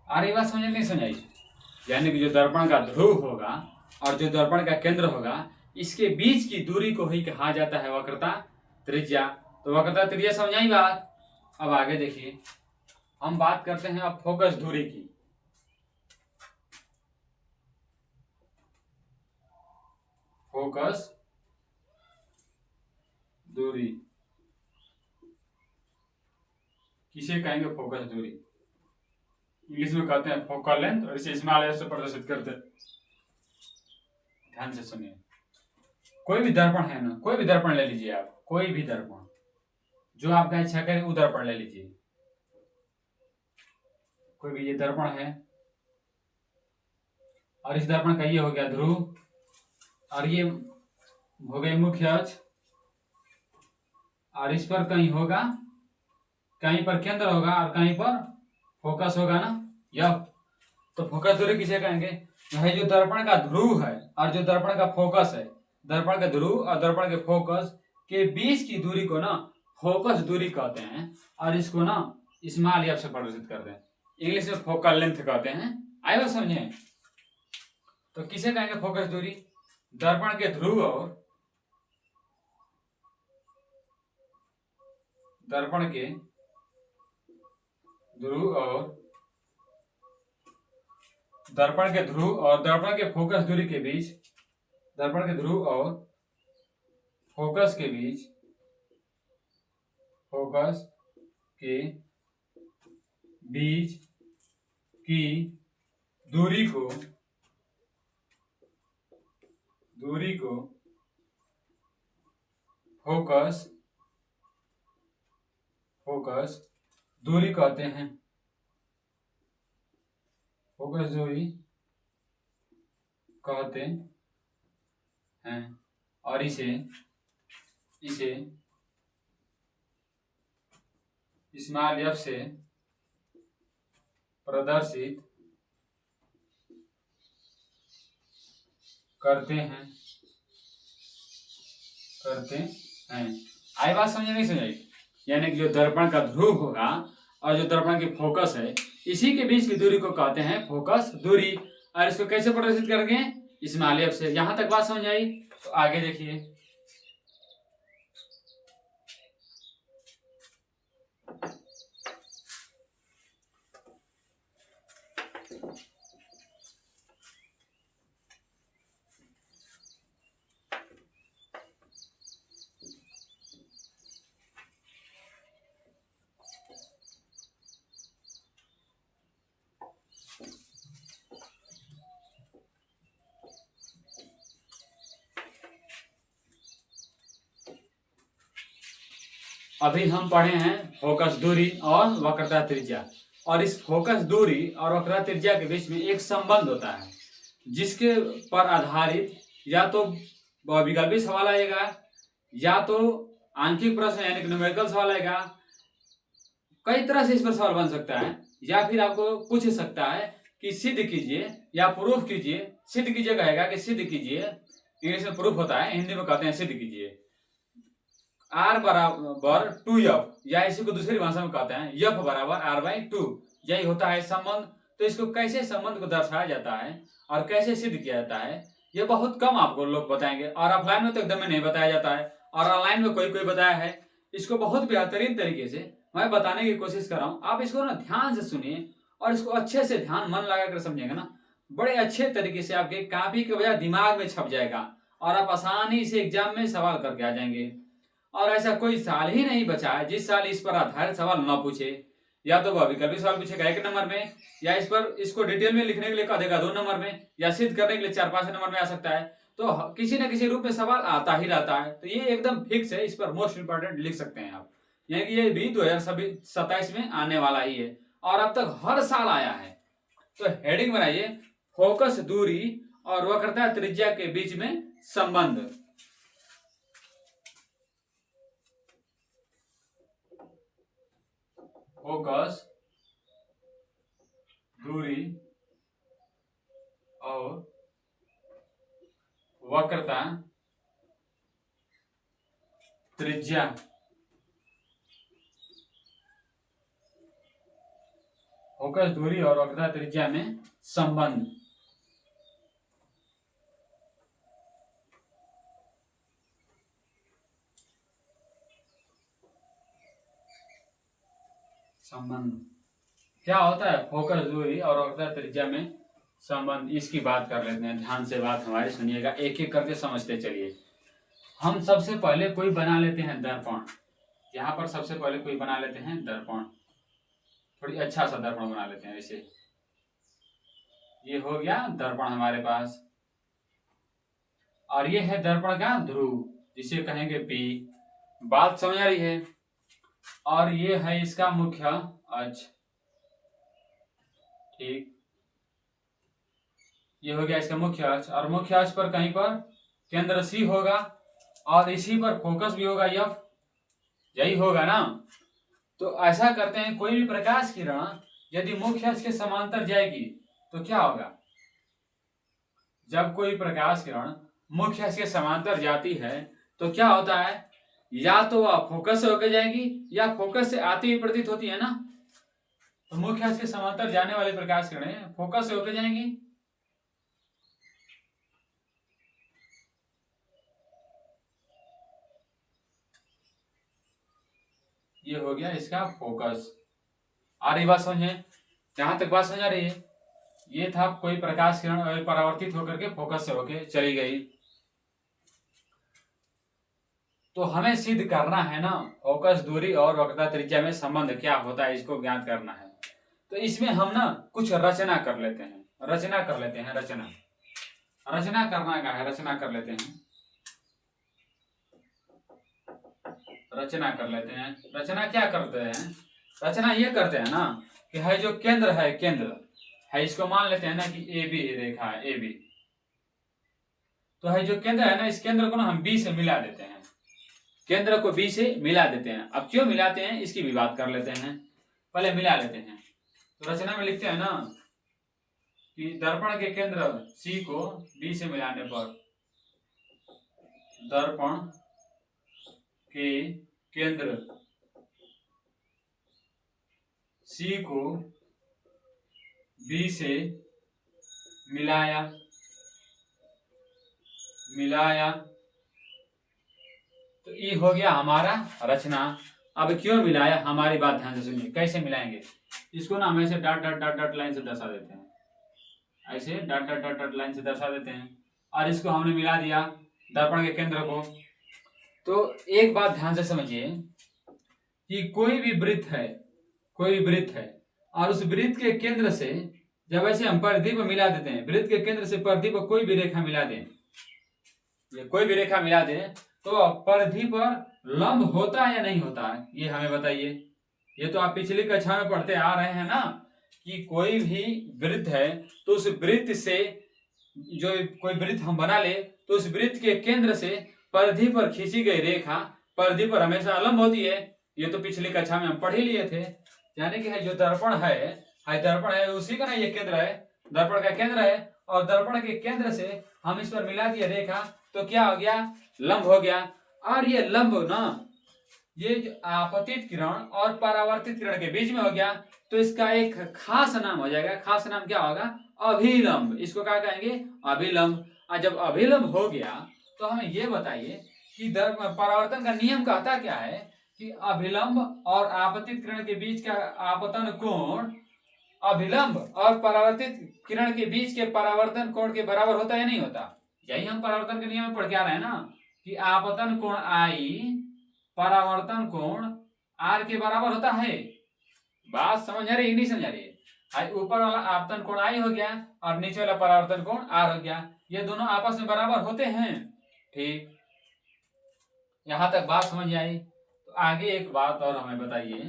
आ रही बात समझ नहीं समझाई? यानी कि जो दर्पण का ध्रुव होगा और जो दर्पण का केंद्र होगा, इसके बीच की दूरी को ही कहा जाता है वक्रता त्रिज्या। तो वक्रता त्रिज्या समझाई बात। अब आगे देखिए, हम बात करते हैं अब फोकस दूरी की। फोकस दूरी किसे कहेंगे? फोकस दूरी इंग्लिश में कहते हैं फोकल लेंथ, और इसे स्मॉल एफ से प्रदर्शित करते हैं। ध्यान से सुनिए, कोई भी दर्पण है ना, कोई भी दर्पण ले लीजिए आप, कोई भी दर्पण जो आपका इच्छा करे वो दर्पण ले लीजिए। कोई भी ये दर्पण है और इस दर्पण का ये हो गया ध्रुव और ये हो गए मुख्य अक्ष, और इस पर कहीं होगा, कहीं पर केंद्र होगा और कहीं पर फोकस होगा ना, यह तो फोकस दूरी किसे कहेंगे? यह जो दर्पण का ध्रुव है और जो दर्पण का फोकस है, दर्पण के ध्रुव और दर्पण के फोकस के बीच की दूरी को ना फोकस दूरी कहते हैं, और इसको ना स्मॉल एफ से प्रदर्शित करते हैं। इंग्लिश में फोकल लेंथ कहते हैं। आए बात समझे? तो किसे कहेंगे फोकस दूरी? दर्पण के ध्रुव और दर्पण के ध्रुव और दर्पण के ध्रुव और दर्पण के फोकस दूरी के बीच, दर्पण के ध्रुव और फोकस के बीच, फोकस के बीच की दूरी को फोकस दूरी कहते हैं। फोकस दूरी कहते हैं और इसे स्मॉल एफ से प्रदर्शित करते हैं। आई बात समझ नहीं समझाई? यानी कि जो दर्पण का ध्रुव होगा और जो दर्पण की फोकस है, इसी के बीच की दूरी को कहते हैं फोकस दूरी। और इसको कैसे प्रदर्शित करेंगे? स्मॉल एफ से। यहां तक बात समझ आई? तो आगे देखिए, अभी हम पढ़े हैं फोकस दूरी और वक्रता त्रिज्या, और इस फोकस दूरी और वक्रता त्रिज्या के बीच में एक संबंध होता है, जिसके पर आधारित या तो विकल्पी सवाल आएगा, या तो आंशिक प्रश्न यानी कि न्यूमेरिकल सवाल आएगा। कई तरह से इस पर सवाल बन सकता है, या फिर आपको पूछ सकता है कि सिद्ध कीजिए या प्रूफ कीजिए। सिद्ध कीजिए कहेगा कि सिद्ध कीजिए, इंग्लिश में प्रूफ होता है, हिंदी में कहते हैं सिद्ध कीजिए। R बराबर 2F, या इसी को दूसरी भाषा में कहते हैं F बराबर R/2, यही होता है संबंध। तो इसको कैसे संबंध को दर्शाया जाता है और कैसे सिद्ध किया जाता है, ये बहुत कम आपको लोग बताएंगे, और ऑफलाइन में तो एकदम नहीं बताया जाता है, और ऑनलाइन में कोई बताया है। इसको बहुत बेहतरीन तरीके से मैं बताने की कोशिश कर रहा हूँ। आप इसको ना ध्यान से सुनिए और इसको अच्छे से ध्यान मन लगा कर समझेंगे ना, बड़े अच्छे तरीके से आपके कॉपी के बजाय दिमाग में छप जाएगा और आप आसानी से एग्जाम में सवाल करके आ जाएंगे। और ऐसा कोई साल ही नहीं बचा है जिस साल इस पर आधारित सवाल न पूछे। या तो वह विकल्पी सवाल पूछेगा 1 नंबर में, या इस पर इसको डिटेल में लिखने के लिए कह देगा 2 नंबर में, या सिद्ध करने के लिए 4-5 नंबर में आ सकता है। तो किसी न किसी रूप में सवाल आता ही रहता है। तो ये एकदम फिक्स है, इस पर मोस्ट इंपोर्टेंट लिख सकते हैं आप। यानी कि ये भी 2027 में आने वाला ही है और अब तक हर साल आया है। तो हेडिंग बनाइए, फोकस दूरी और वक्रता त्रिज्या के बीच में संबंध। फोकस दूरी और वक्रता त्रिज्या फोकस दूरी और वक्रता त्रिज्या में संबंध। संबंध क्या होता है? फोकस दूरी और वक्रता त्रिज्या में संबंध। इसकी बात कर लेते हैं, ध्यान से बात हमारी सुनिएगा, एक एक करके समझते चलिए। हम सबसे पहले कोई बना लेते हैं दर्पण। यहाँ पर सबसे पहले कोई बना लेते हैं दर्पण, थोड़ी अच्छा सा दर्पण बना लेते हैं। ऐसे ये हो गया दर्पण हमारे पास, और ये है दर्पण का ध्रुव, जिसे कहेंगे P। बात समझ आ रही है? और ये है इसका मुख्य अक्ष, ठीक। ये हो गया इसका मुख्य अक्ष, और मुख्य अक्ष पर कहीं पर केंद्र C होगा, और इसी पर फोकस भी होगा F, यही होगा ना। तो ऐसा करते हैं, कोई भी प्रकाश किरण यदि मुख्य अक्ष के समांतर जाएगी तो क्या होगा? जब कोई प्रकाश किरण मुख्य अक्ष के समांतर जाती है तो क्या होता है? या तो वह फोकस से होकर जाएगी या फोकस से आती हुई प्रतीत होती है ना। तो मुख्य अक्ष के समांतर जाने वाली प्रकाश किरणें फोकस से होकर जाएंगी। ये हो गया इसका फोकस। आ रही बात समझे? जहां तक बात समझ आ रही है? ये था कोई प्रकाश किरण परावर्तित होकर के फोकस से होके चली गई। तो हमें सिद्ध करना है ना, फोकस दूरी और वक्रता त्रिज्या में संबंध क्या होता है, इसको ज्ञात करना है। तो इसमें हम ना कुछ रचना कर लेते हैं, रचना कर लेते हैं। रचना करना क्या है? रचना कर लेते हैं, रचना कर लेते हैं। रचना क्या करते हैं? रचना ये करते हैं ना कि है जो केंद्र है, केंद्र है, इसको मान लेते हैं ना कि ए बी रेखा है, ए बी। तो है जो केंद्र है ना, इस केंद्र को ना हम बी से मिला देते हैं, केंद्र को बी से मिला देते हैं। अब क्यों मिलाते हैं इसकी भी बात कर लेते हैं, पहले मिला लेते हैं। तो रचना में लिखते हैं ना कि दर्पण के केंद्र सी को बी से मिलाने पर दर्पण के केंद्र सी को बी से मिलाया तो ये हो गया हमारा रचना। अब क्यों मिलाया, हमारी बात ध्यान से सुनिए। कैसे मिलाएंगे इसको ना, हम ऐसे dot dot dot dot line से दर्शा देते हैं, ऐसे dot dot dot dot line से दर्शा देते हैं, और इसको हमने मिला दिया दर्पण के केंद्र को। तो एक बात ध्यान से समझिए कि कोई भी वृत्त है, और उस वृत्त के केंद्र से जब ऐसे हम परिधि पर मिला देते हैं, वृत्त के केंद्र से परिधि पर कोई भी रेखा मिला दें, कोई भी रेखा मिला दें, तो परिधि पर लंब होता है या नहीं होता है, ये हमें बताइए। ये तो आप पिछली कक्षा में पढ़ते आ रहे हैं ना कि कोई भी वृत्त है तो उस वृत्त से, जो कोई वृत्त हम बना ले तो उस वृत्त के केंद्र से परिधि पर खींची गई रेखा परिधि पर हमेशा अलंब होती है। ये तो पिछली कक्षा में हम पढ़ ही लिए थे। यानी कि जो दर्पण है उसी का ना ये केंद्र है, दर्पण का केंद्र है, और दर्पण के केंद्र से हम इस पर मिला दिए रेखा, तो क्या हो गया? लंब हो गया। और ये लंब ना, ये जो आपतित किरण और परावर्तित किरण के बीच में हो गया, तो इसका एक खास नाम हो जाएगा। खास नाम क्या होगा? अभिलंब। इसको क्या कहेंगे? अभिलंब। और जब अभिलंब हो गया तो हमें ये बताइए कि परावर्तन का नियम कहता क्या है कि अभिलंब और आपतित किरण के बीच का आपतन कोण अभिलंब और परावर्तित किरण के बीच के परावर्तन कोण के बराबर होता है या नहीं होता? यही हम परावर्तन के नियम में पढ़ के आ रहे हैं ना कि आपतन कोण आई परावर्तन कोण आर के बराबर होता है। बात समझ आ रही है नहीं समझ आ रही है? ऊपर वाला आपतन कोण आई हो गया और नीचे वाला परावर्तन कोण आर हो गया, ये दोनों आपस में बराबर होते हैं। ठीक, यहां तक बात समझ आई। तो आगे एक बात और हमें बताइए,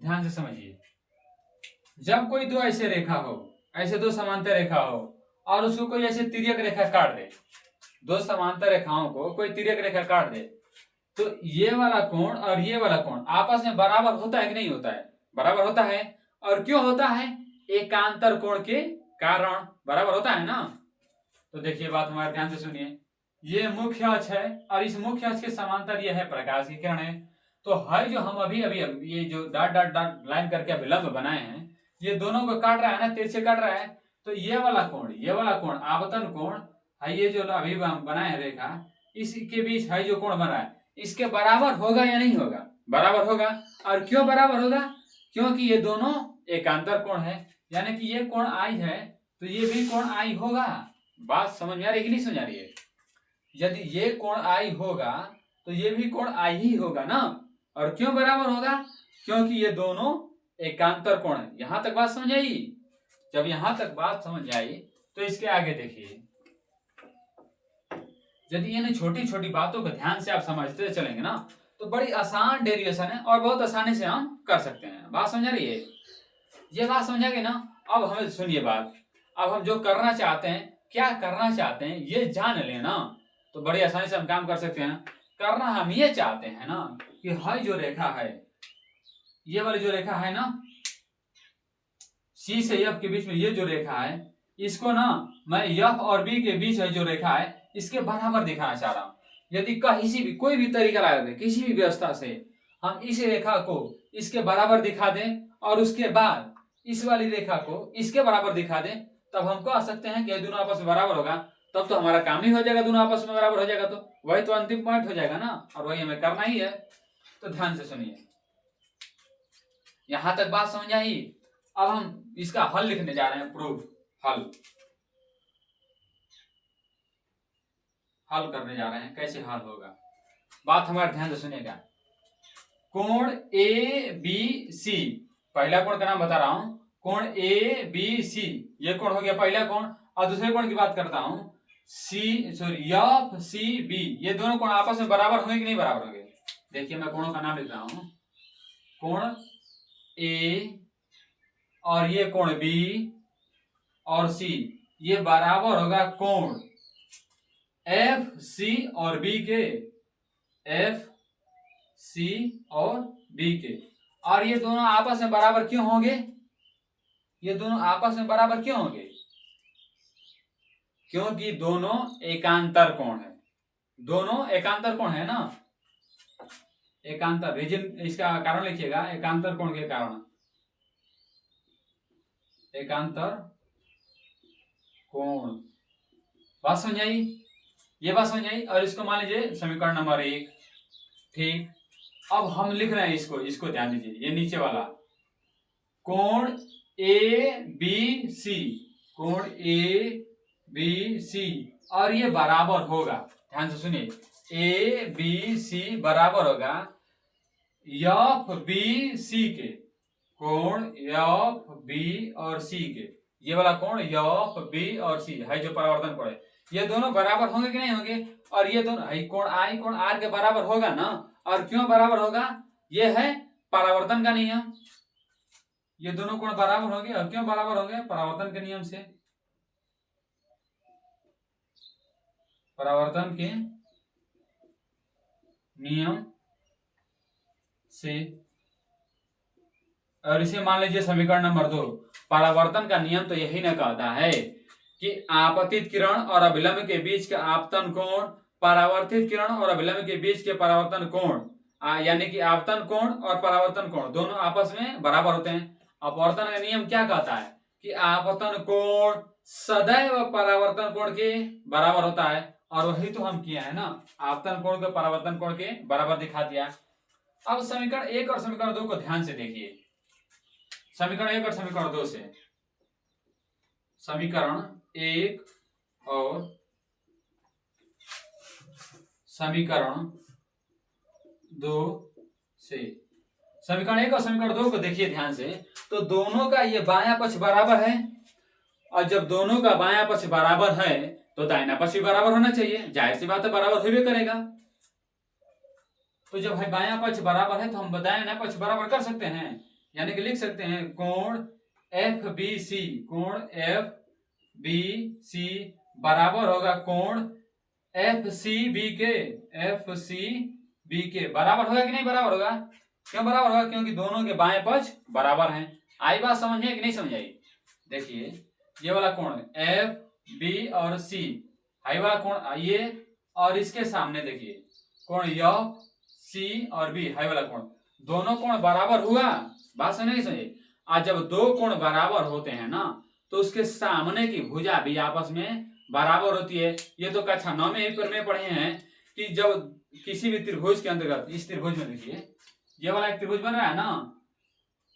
ध्यान से समझिए। जब कोई दो ऐसे रेखा हो, ऐसे दो समांतर रेखा हो, और उसको कोई ऐसे तिर्यक रेखा काट दे, दो समांतर रेखाओं को कोई तिर्यक रेखा काट दे, तो ये वाला कोण और ये वाला कोण आपस में बराबर होता है कि नहीं होता है? बराबर होता है। और क्यों होता है? एकांतर कोण के कारण बराबर होता है ना। तो देखिए बात हमारे ध्यान से सुनिए, ये मुख्य अक्ष है और इस मुख्य अक्ष के समांतर यह है प्रकाश की किरणें। तो है जो हम अभी अभी ये जो डॉट डॉट डॉट लाइन करके अभी लंब बनाए हैं, ये दोनों को काट रहा है ना, तिरछे काट रहा है। तो ये वाला कोण आपतन कोण है, ये जो अभी बनाए हैं रेखा, इसके बीच है जो कोण बना है, इसके बराबर होगा या नहीं होगा? बराबर होगा। और क्यों बराबर होगा? क्योंकि ये दोनों एकांतर कोण है, यानी कि ये कोण आई है तो ये भी कोण आई होगा। बात समझ में आ रही है कि नहीं समझ आ रही है? यदि ये कोण आई होगा तो ये भी कोण आई ही होगा ना। और क्यों बराबर होगा? क्योंकि ये दोनों एकांतर कोण है। यहां तक बात समझ आई? जब यहां तक बात समझ आई तो इसके आगे देखिए, यदि इन छोटी छोटी बातों को ध्यान से आप समझते चलेंगे ना तो बड़ी आसान डेरिवेशन है और बहुत आसानी से हम कर सकते हैं। बात समझ आ रही है? ये बात समझ आ गई ना। अब हमें सुनिए बात, अब हम जो करना चाहते हैं, क्या करना चाहते हैं ये जान लेना तो बड़ी आसानी से हम काम कर सकते हैं। करना हम ये चाहते हैं ना कि है जो रेखा है, ये वाली जो रेखा है ना, सी से एफ के बीच में ये जो रेखा है, इसको ना मैं एफ और बी के बीच है जो रेखा है इसके बराबर दिखाना चाह रहा हूं। यदि किसी भी कोई भी तरीका लगा दें, किसी भी व्यवस्था से हम इस रेखा को इसके बराबर दिखा दें और उसके बाद इस वाली रेखा को इसके बराबर दिखा दें, तब हम कह सकते हैं कि दोनों आपस में बराबर होगा। तब तो हमारा काम ही हो जाएगा, दोनों आपस में बराबर हो जाएगा, तो वही तो अंतिम पॉइंट हो जाएगा ना, और वही हमें करना ही है। तो ध्यान से सुनिए, यहां तक बात समझ आई। अब हम इसका हल लिखने जा रहे हैं, प्रूफ, हल करने जा रहे हैं। कैसे हल होगा, बात हमारे ध्यान से सुनिएगा। कोण ए बी सी, पहला कोण का नाम बता रहा हूं, कोण ए बी सी, ये कोण हो गया पहला कोण। और दूसरे कोण की बात करता हूं, एफ सी बी, ये दोनों कोण आपस में बराबर होंगे कि नहीं बराबर होंगे? देखिए मैं कोणों का नाम लिख रहा हूं, कोण ए और ये कोण बी और सी, ये बराबर होगा कोण एफ सी और बी के, एफ सी और बी के। और ये दोनों आपस में बराबर क्यों होंगे? ये दोनों आपस में बराबर क्यों होंगे? क्योंकि दोनों एकांतर कोण है। दोनों एकांतर कोण है ना, एकांतर रीजन, इसका कारण लिखिएगा, एकांतर कोण के कारण, एकांतर कोण। बात समझ आई? ये बात समझ आई। और इसको मान लीजिए समीकरण नंबर 1, ठीक। अब हम लिख रहे हैं इसको ध्यान दीजिए, ये नीचे वाला कोण ए बी सी, कोण ए बी सी, और ये बराबर होगा, ध्यान से सुनिए, ए बी सी बराबर होगा एफ बी सी के, कोण एफ बी और सी के। ये वाला कोण एफ बी और सी है जो परावर्तन कोण है, ये दोनों बराबर होंगे कि नहीं होंगे? और ये दोनों कोण आई कोण आर के बराबर होगा ना। और क्यों बराबर होगा? ये है परावर्तन का नियम, ये दोनों कोण बराबर होंगे। और क्यों बराबर होंगे? परावर्तन के नियम से, परावर्तन के नियम से। और इसे मान लीजिए समीकरण नंबर 2, परावर्तन का नियम तो यही ना कहता है कि आपतित किरण और अभिलंब के बीच का आपतन कोण परावर्तित किरण और अभिलंब के बीच के परावर्तन कोण, यानी कि आपतन कोण और परावर्तन कोण दोनों आपस में बराबर होते हैं। अपवर्तन का नियम क्या कहता है कि आपतन कोण सदैव परावर्तन कोण के बराबर होता है, और वही तो हम किया है ना, आपतन कोण को परावर्तन कोण के बराबर दिखा दिया। अब समीकरण 1 और समीकरण 2 को ध्यान से देखिए, समीकरण 1 और समीकरण 2 से, समीकरण 1 और समीकरण 2 से, समीकरण 1 और समीकरण 2 को देखिए ध्यान से। तो दोनों का ये बायां पक्ष बराबर है, और जब दोनों का बायां पक्ष बराबर है तो दाहिना पक्ष भी बराबर होना चाहिए, जाहिर सी बात है बराबर ही करेगा। तो जब है बायां पक्ष बराबर है तो हम दाहिना पक्ष बराबर कर सकते हैं, यानी कि लिख सकते हैं कोण एफ बी सी, कोण एफ बी सी बराबर होगा कोण एफ सी बी के, एफ सी बी के बराबर होगा कि नहीं बराबर होगा? क्यों बराबर होगा? क्योंकि दोनों के बाएं पक्ष बराबर हैं। आई बात समझ में कि नहीं समझ आई? देखिए ये वाला कोण एफ बी और सी, हाई वाला कोण ये, और इसके सामने देखिए कोण एफ सी और बी, हाई वाला कोण, दोनों कोण बराबर हुआ। बात समझे नहीं समझे? आज जब दो कोण बराबर होते हैं ना तो उसके सामने की भुजा भी आपस में बराबर होती है। ये तो कक्षा 9 में पढ़े हैं कि जब किसी भी त्रिभुज के अंतर्गत, इस त्रिभुज में देखिए ये वाला एक त्रिभुज बन रहा है ना,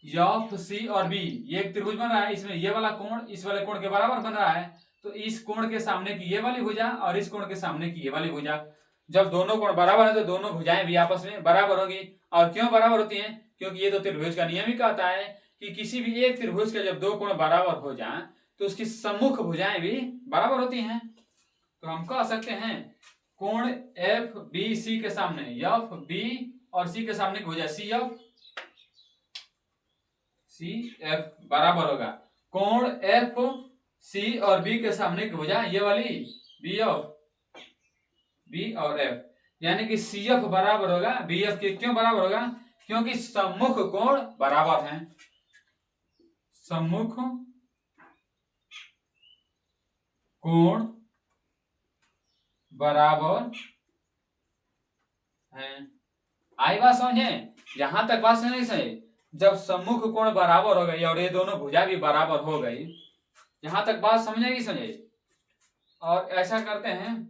एफ सी और बी, ये एक त्रिभुज बन रहा है, इसमें ये वाला कोण इस वाले कोण के बराबर बन रहा है, तो इस कोण के सामने की ये वाली भुजा और इस कोण के सामने की ये वाली भुजा, जब दोनों कोण बराबर है तो दोनों भुजाएं भी आपस में बराबर होगी। और क्यों बराबर होती हैं? क्योंकि ये तो त्रिभुज का नियम ही कहता है कि किसी भी एक त्रिभुज के जब दो कोण बराबर हो जाएं तो उसकी सम्मुख भुजाएं भी बराबर होती हैं। तो हम कह सकते हैं कोण एफ बी सी के सामने, एफ बी और सी के सामने की भुजा सी एफ बराबर होगा कोण एफ सी और बी के सामने की भुजा ये वाली बी और एफ, यानी कि सी एफ बराबर होगा बी एफ के। क्यों बराबर होगा? क्योंकि सम्मुख कोण बराबर हैं, सम्मुख कोण बराबर हैं। आई बात समझे? यहां तक बात समझ सही। जब सम्मुख कोण बराबर हो गई और ये दोनों भुजा भी बराबर हो गई, यहां तक बात समझेगी समझे? और ऐसा करते हैं,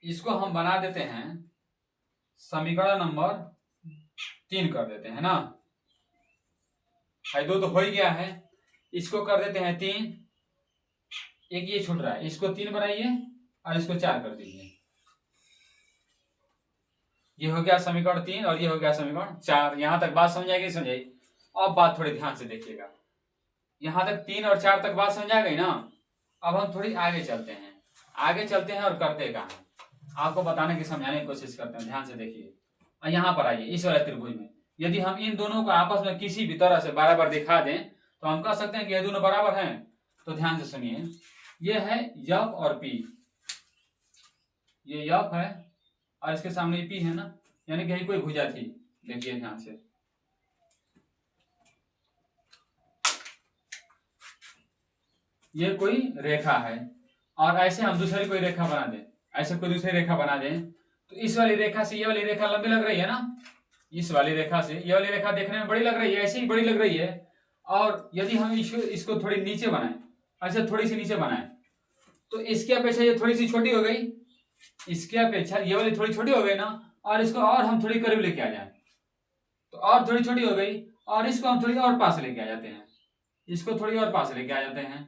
इसको हम बना देते हैं समीकरण नंबर 3 कर देते हैं ना, दो तो हो ही गया है, इसको कर देते हैं 3, एक ये छूट रहा है, इसको 3 बनाइए और इसको 4 कर दीजिए। ये हो गया समीकरण 3 और ये हो गया समीकरण 4। यहां तक बात समझ आएगी समझाई? अब बात थोड़ी ध्यान से देखिएगा, यहां तक 3 और 4 तक बात समझ आ गई ना। अब हम थोड़ी आगे चलते हैं और करते क्या है आपको बताने की, समझाने की कोशिश करते हैं। ध्यान से देखिए, और यहाँ पर आइए, इस वाले त्रिभुज में यदि हम इन दोनों को आपस में किसी भी तरह से बराबर दिखा दें तो हम कह सकते हैं कि ये दोनों बराबर हैं। तो ध्यान से सुनिए, ये है एफ और पी, ये एफ है और इसके सामने पी है ना, यानी कि यही कोई भुजा थी। देखिए ध्यान से, ये कोई रेखा है और ऐसे हम दूसरी कोई रेखा बना दें, ऐसे कोई दूसरी रेखा बना दें तो इस वाली रेखा से ये वाली रेखा लंबी लग रही है ना, इस वाली रेखा से ये वाली रेखा देखने में बड़ी लग रही है, ऐसे ही बड़ी लग रही है। और यदि हम इसको थोड़ी नीचे बनाएं, ऐसे थोड़ी सी नीचे बनाएं तो इसकी अपेक्षा ये थोड़ी सी छोटी हो गई, इसकी अपेक्षा ये वाली थोड़ी छोटी हो गई ना, और इसको और हम थोड़ी करीब लेके आ जाए तो और थोड़ी छोटी हो गई, और इसको हम थोड़ी और पास लेके आ जाते हैं, इसको थोड़ी और पास लेके आ जाते हैं,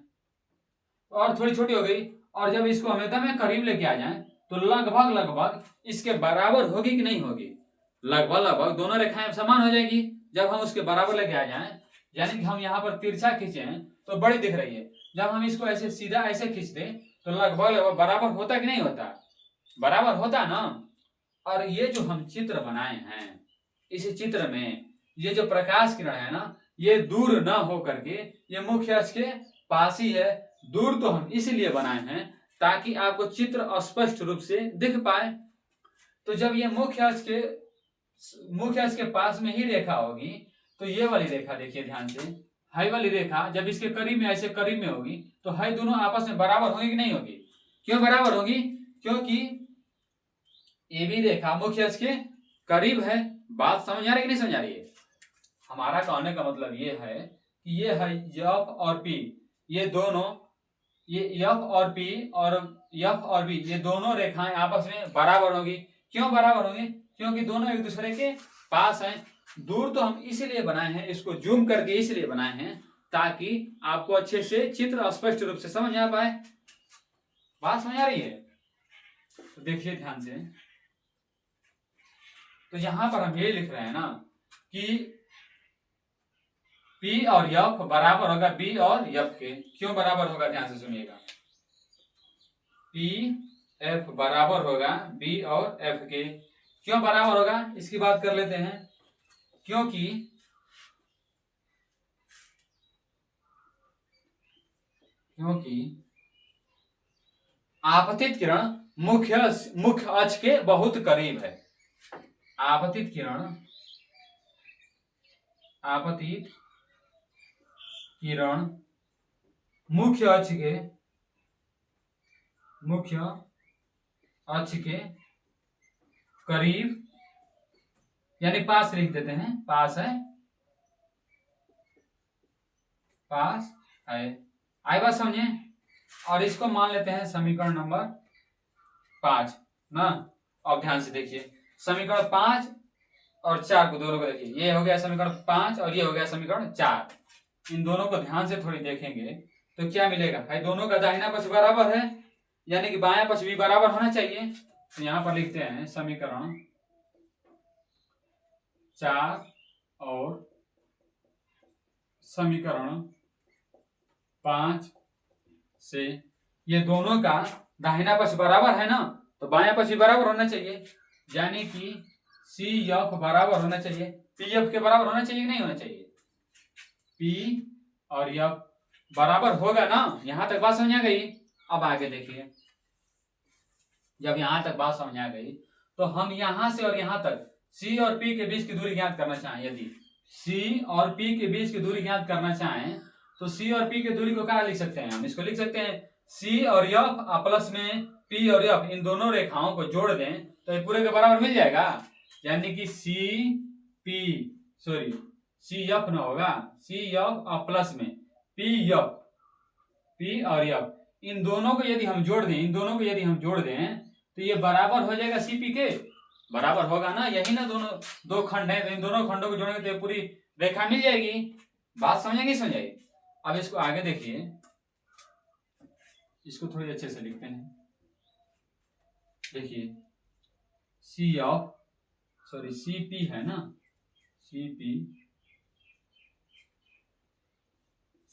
और थोड़ी छोटी हो गई, और जब इसको हम एकदम करीब लेके आ जाएं तो लगभग इसके बराबर होगी कि नहीं होगी? लगभग दोनों रेखाएं समान हो जाएगी जब हम उसके बराबर लेके आ जाएं। यानी कि हम यहाँ पर तिरछा खींचे तो बड़ी दिख रही है, जब हम इसको ऐसे सीधा ऐसे खींच दें तो लगभग बराबर होता कि नहीं होता? बराबर होता ना। और ये जो हम चित्र बनाए हैं, इस चित्र में ये जो प्रकाश किरण है ना, ये दूर न हो करके ये मुख्य अक्ष के पास ही है। दूर तो हम इसलिए बनाए हैं ताकि आपको चित्र स्पष्ट रूप से दिख पाए। तो जब ये मुख्य अक्ष के पास में ही रेखा होगी तो ये वाली रेखा देखिए ध्यान से, हाई वाली रेखा जब इसके करीब में ऐसे करीब में होगी तो हाई दोनों आपस में बराबर होगी कि नहीं होगी? क्यों बराबर होगी? क्योंकि ये भी रेखा मुख्य अक्ष के करीब है। बात समझ आ रही है कि नहीं समझ आ रही है? हमारा कहने का मतलब ये है कि ये है एफ और पी, ये दोनों, ये एफ और पी और एफ और बी, ये दोनों रेखाएं आपस में बराबर होगी। क्यों बराबर होगी? क्योंकि दोनों एक दूसरे के पास हैं। दूर तो हम इसलिए बनाए हैं, इसको जूम करके इसलिए बनाए हैं ताकि आपको अच्छे से चित्र स्पष्ट रूप से समझ आ पाए। बात समझ आ रही है? तो देखिए ध्यान से, तो यहां पर हम ये लिख रहे हैं ना कि P और F बराबर होगा B और F के। क्यों बराबर होगा? ध्यान से सुनिएगा, P F बराबर होगा B और F के। क्यों बराबर होगा इसकी बात कर लेते हैं। क्योंकि आपतित किरण मुख्य अक्ष के बहुत करीब है। आपतित किरण मुख्य अक्ष के करीब, यानी पास लिख देते हैं, पास है, पास है। आई बात समझे। और इसको मान लेते हैं समीकरण नंबर 5 ना। अब ध्यान से देखिए, समीकरण 5 और 4 को दोनों को देखिए, ये हो गया समीकरण 5 और ये हो गया समीकरण 4। इन दोनों को ध्यान से थोड़ी देखेंगे तो क्या मिलेगा भाई, दोनों का दाहिना पक्ष बराबर है, यानी कि बायां पक्ष भी बराबर होना चाहिए। तो यहां पर लिखते हैं समीकरण 4 और समीकरण 5 से ये दोनों का दाहिना पक्ष बराबर है ना, तो बायां पक्ष भी बराबर होना चाहिए, यानी कि सी एफ बराबर होना चाहिए, पी एफ के बराबर होना चाहिए कि नहीं होना चाहिए। पी और एफ बराबर होगा ना। यहां तक बात समझ आ गई। अब आगे देखिए, जब यहां तक बात समझ आ गई तो हम यहां से और यहां तक सी और पी के बीच की दूरी ज्ञात करना चाहें। यदि सी और पी के बीच की दूरी ज्ञात करना चाहें तो सी और पी की दूरी को क्या लिख सकते हैं, हम इसको लिख सकते हैं सी और एफ प्लस में पी और एफ, इन दोनों रेखाओं को जोड़ दें तो ये पूरे के बराबर मिल जाएगा, यानी कि सी एफ ना होगा, सी एफ प्लस में पी एफ, पी और एफ, इन दोनों को यदि हम जोड़ दें तो ये बराबर हो जाएगा सीपी के, बराबर होगा ना। यही ना दोनों दो खंड है, तो इन दोनों खंडों को जोड़ेंगे तो ये पूरी रेखा मिल जाएगी। बात समझेंगे समझाइए। अब इसको आगे देखिए, इसको थोड़ी अच्छे से लिखते हैं। देखिए सीपी है ना,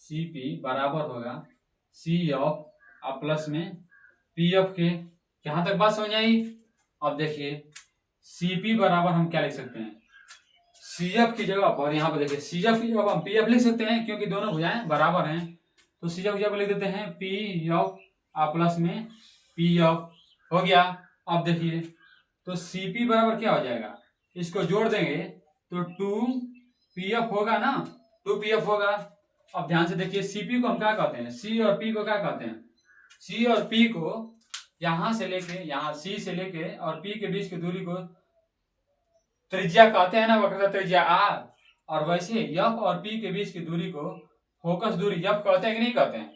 सीपी बराबर होगा सी एफ प्लस में पी एफ के। यहां तक बात समझ आई। अब देखिए सीपी बराबर हम क्या लिख सकते हैं, सी एफ की जगह पर, यहाँ पर देखिए सी एफ की जगह हम पी एफ लिख सकते हैं, क्योंकि दोनों भुजाएं बराबर हैं। तो सी एफ की जगह लिख देते हैं पी एफ प्लस में पी एफ, हो गया। अब देखिए तो सीपी बराबर क्या हो जाएगा, इसको जोड़ देंगे तो 2pf होगा ना, 2pf होगा। अब ध्यान से देखिए, सीपी को हम क्या कहते हैं, सी और पी को क्या कहते हैं, सी और पी को यहां से लेके, यहां सी से लेके और पी के बीच की दूरी को त्रिज्या कहते हैं ना, वक्रता त्रिज्या आर। और वैसे एफ और पी के बीच की दूरी को फोकस दूरी एफ कहते हैं कि नहीं कहते हैं।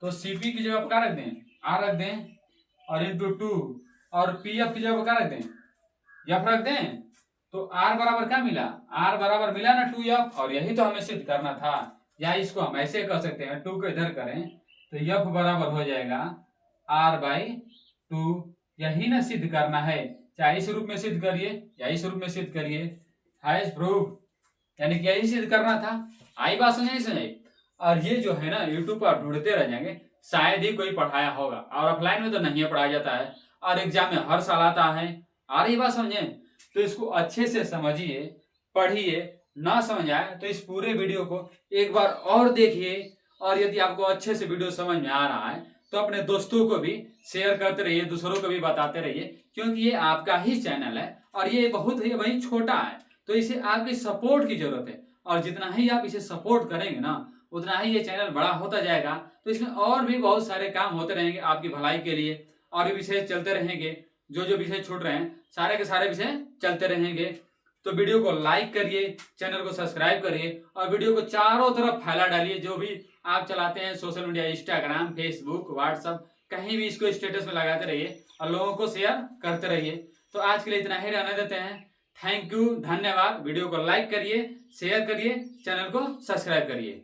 तो सीपी की जगह पर क्या रख दें, आर रख दें, और इंटू 2, और पी एफ की जगह पर क्या रख दें, एफ रख दें। तो आर बराबर क्या मिला, आर बराबर मिला ना 2f, और यही तो हमें सिद्ध करना था। या इसको हम ऐसे कर सकते हैं, 2 को इधर करें तो f बराबर हो जाएगा r/2। यही ना सिद्ध करना है, चाहे इस रूप में सिद्ध करिए या इस रूप में सिद्ध करिए, हैज प्रूव्ड, यानी कि यही सिद्ध करना था। आई बात समझ नहीं समझाई। और ये जो है ना, यूट्यूब पर ढूंढते रह जाएंगे, शायद ही कोई पढ़ाया होगा, और ऑफलाइन में तो नहीं पढ़ाया जाता है, और एग्जाम में हर साल आता है। आ रही बात समझे। तो इसको अच्छे से समझिए, पढ़िए, ना समझ आए तो इस पूरे वीडियो को एक बार और देखिए। और यदि आपको अच्छे से वीडियो समझ में आ रहा है तो अपने दोस्तों को भी शेयर करते रहिए, दूसरों को भी बताते रहिए, क्योंकि ये आपका ही चैनल है और ये बहुत ही वही छोटा है, तो इसे आपकी सपोर्ट की जरूरत है। और जितना ही आप इसे सपोर्ट करेंगे ना, उतना ही ये चैनल बड़ा होता जाएगा। तो इसमें और भी बहुत सारे काम होते रहेंगे आपकी भलाई के लिए, और भी विषय चलते रहेंगे, जो विषय छूट रहे हैं सारे के सारे विषय चलते रहेंगे। तो वीडियो को लाइक करिए, चैनल को सब्सक्राइब करिए, और वीडियो को चारों तरफ फैला डालिए। जो भी आप चलाते हैं social media, Instagram, Facebook, WhatsApp, कहीं भी इसको स्टेटस में लगाते रहिए और लोगों को शेयर करते रहिए। तो आज के लिए इतना ही रहने देते हैं। थैंक यू, धन्यवाद। वीडियो को लाइक करिए, शेयर करिए, चैनल को सब्सक्राइब करिए।